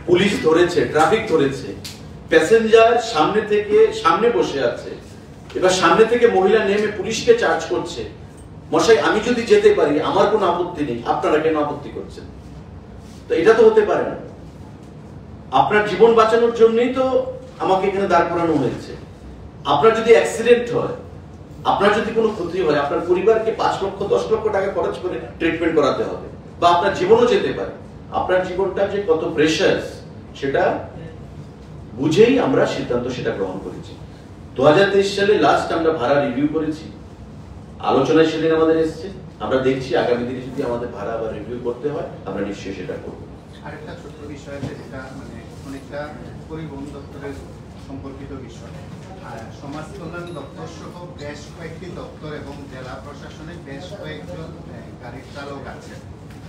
পুলিশ ধরেছে, ট্রাফিক ধরেছে, প্যাসেঞ্জার সামনে বসে আছে, এবার সামনে থেকে মহিলা নেমে পুলিশকে চার্জ করছে, মশাই আমি যদি যেতে পারি আমার কোনো আপত্তি নেই, আপনারা কেন আপত্তি করছেন? তো এটা তো হতে পারে না। আপনার জীবন বাঁচানোর জন্যই তো আমাকে এখানে দাঁড় করানো হয়েছে। আপনার যদি অ্যাক্সিডেন্ট হয়, আপনার যদি কোনো ক্ষতি হয়, আপনার পরিবারকে 5 লক্ষ 10 লক্ষ টাকা খরচ করে ট্রিটমেন্ট করাতে হবে, বা আপনার জীবনও যেতে পারে। আপনার জীবনটা যে কত প্রেশাস সেটা বুঝেই আমরা সিদ্ধান্ত সেটা গ্রহণ করেছি। 2023 সালে লাস্ট আমরা ভাড়া রিভিউ করেছি, আলোচনায় সেদিন আমাদের এসেছে। আমরা দেখছি আগামী দিনে যদি আমাদের ভাড়া আবার রিভিউ করতে হয় আমরা নিশ্চয়ই সেটা করব। আরেকটা ছোট্ট বিষয় আছে যেটা মানে অনেকটা পরিবহন দপ্তরের সম্পর্কিত বিষয়। সমাজ কল্যাণ দপ্তর সহ বেশ কয়েকটি দপ্তর এবং জেলা প্রশাসনে বেশ কয়েকজন গাড়ির চালক আছে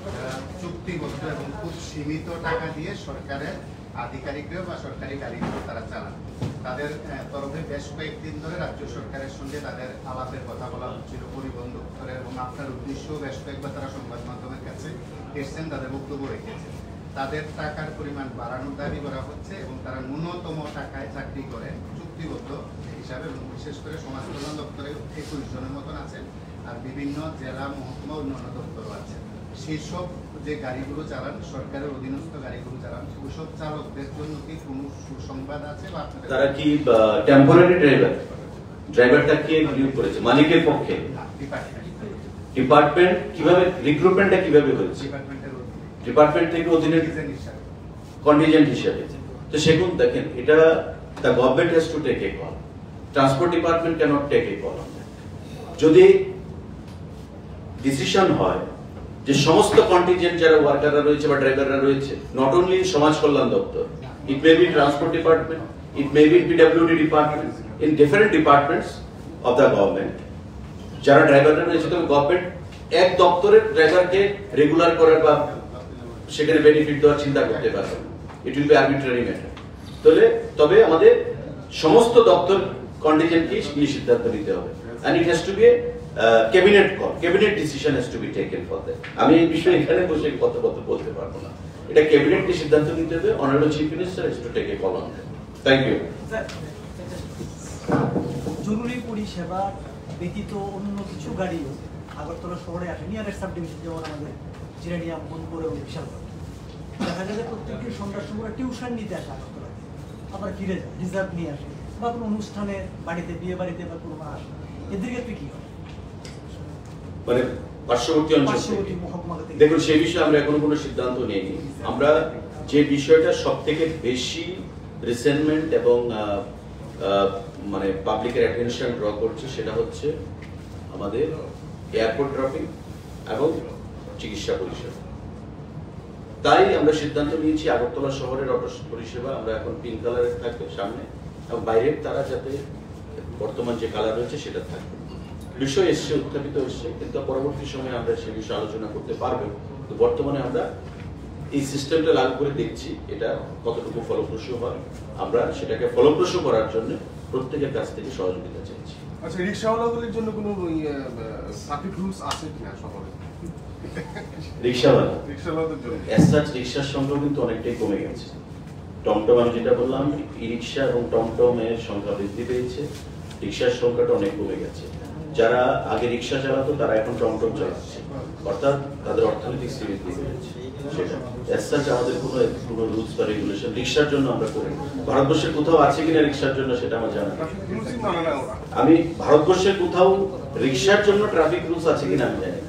যারা চুক্তিবদ্ধ এবং খুব সীমিত টাকা দিয়ে সরকারের আধিকারিকরা বা সরকারি গাড়িগুলো তারা চালান। তাদের তরফে বেশ কয়েকদিন ধরে রাজ্য সরকারের সঙ্গে তাদের আলাপের কথা বলা হচ্ছিল পরিবহন দপ্তরের, এবং আপনার উদ্দেশ্যও বেশ কয়েকবার তারা সংবাদ মাধ্যমের কাছে এসছেন, তাদের বক্তব্য রেখেছেন। তাদের টাকার পরিমাণ বাড়ানোর দাবি করা হচ্ছে এবং তারা ন্যূনতম টাকায় চাকরি করে চুক্তিবদ্ধ হিসাবে, এবং বিশেষ করে সমাজ কল্যাণ দপ্তরে 21 জনের মতন আছেন, আর বিভিন্ন জেলা মহকুমা উন্নয়ন দপ্তরও আছে। সেই সব যে গাড়িগুলো চালান, সরকারের অধীনস্থ গাড়িগুলো চালান, ওইসব চালকদের জন্য কি কোনো সুসংবাদ আছে? বা তারা কি টেম্পোরারি ড্রাইভারটা কে নিয়োগ করেছে? মালিকের পক্ষে ডিপার্টমেন্ট কিভাবে রিক্রুটমেন্টটা কিভাবে হয়েছে? ডিপার্টমেন্ট থেকে অধীনে কন্টিনজেন্ট হিসেবে। তো সেগুন দেখেন, এটা the government has to take a call. Transport department can't take a call. যদি ডিসিশন হয় যে সমস্ত কন্টিনজেন্ট যারা ওয়ার্কাররা রয়েছে বা ড্রাইভাররা রয়েছে, নট অনলি সমাজ কল্যাণ দপ্তর, it may be transport department, it may be PWD department, in different departments of the government যারা ড্রাইভাররা রয়েছে, তবে গভর্নমেন্ট এক দপ্তরের ড্রাইভারকে রেগুলার করার বা সেখানে বেনিফিট দেওয়ার চিন্তা করতে পারবে না। It will be arbitrary matter. তবে আমাদের সমস্ত দপ্তর কন্টিনজেন্টকে সিদ্ধান্ত নিতে হবে, and it has to be a cabinet call, cabinet decision has to be taken for that. আমি এই বিষয়ে এখানে বসে কথা বলতে পারবো না, এটা ক্যাবিনেটকে সিদ্ধান্ত নিতে হবে। Honourable chief minister has to take a call on that. Thank you. জরুরি পরিষেবা ব্যতীত অন্য কিছু গাড়িও আগরতলা শহরে আসে, নিয়ারেস্ট সাব ডিভিশন যেমন আমাদের জিরানিয়াম, মনপুর এবং বিশালগড়। দেখা যায় যে প্রত্যেকদিন সন্ধ্যার সময় টিউশন নিতে আসে আগরতলাতে, আবার ফিরে যায়, রিজার্ভ নিয়ে আসে, বা কোনো অনুষ্ঠানে বাড়িতে, বিয়ে বাড়িতে বা কোনো আসে। এদের ক্ষেত্রে কি হয়? মানে পার্শ্ববর্তী অঞ্চল দেখুন, সেই বিষয়ে আমরা এখনো কোনো সিদ্ধান্ত নেইনি। আমরা যে বিষয়টা সব থেকে বেশি রিসেন্টমেন্ট এবং মানে পাবলিকের অ্যাটেনশন ড্র করছে সেটা হচ্ছে আমাদের এয়ারপোর্ট ড্রপিং এবং চিকিৎসা পরিষেবা। তাই আমরা সিদ্ধান্ত নিয়েছি আগরতলা শহরের অটো পরিষেবা আমরা এখন পিঙ্ক কালারের থাকবে সামনে, এবং বাইরের তারা যাতে বর্তমান যে কালার রয়েছে সেটা থাকবে। বিষয় এসছে, উত্থাপিত এসছে, কিন্তু পরবর্তী সময়ে আমরা সে বিষয়ে আলোচনা করতে পারবো। তো বর্তমানে আমরা এই সিস্টেমটা লাগু করে দেখছি এটা কতটুকু ফলপ্রসূ হয়। আমরা সেটাকে ফলপ্রসূ করার জন্য প্রত্যেকের কাছ থেকে সহযোগিতা চাইছি। আচ্ছা, রিকশাওয়ালাদের জন্য কোনো ট্রাফিক রুলস আছে কিনা শহরে? রিকশাওয়ালাদের জন্য রিকশার সংখ্যা কিন্তু অনেকটাই কমে গেছে। টমটম, আমি যেটা বললাম, ই রিকশা এবং টমটমের সংখ্যা বৃদ্ধি পেয়েছে, রিকশার সংখ্যাটা অনেক কমে গেছে। যারা আগে রিকশা চালাতো তারা এখন টমটম চালাচ্ছে, অর্থাৎ তাদের অর্থনৈতিক স্থিতি বেড়েছে। সেটা আমাদের কোনো রুলস বা রেগুলেশন রিকশার জন্য আমরা করি। ভারতবর্ষের কোথাও আছে কিনা রিকশার জন্য সেটা আমার জানা নেই। আমি ভারতবর্ষের কোথাও রিকশার জন্য ট্রাফিক রুলস আছে কিনা আমি জানি।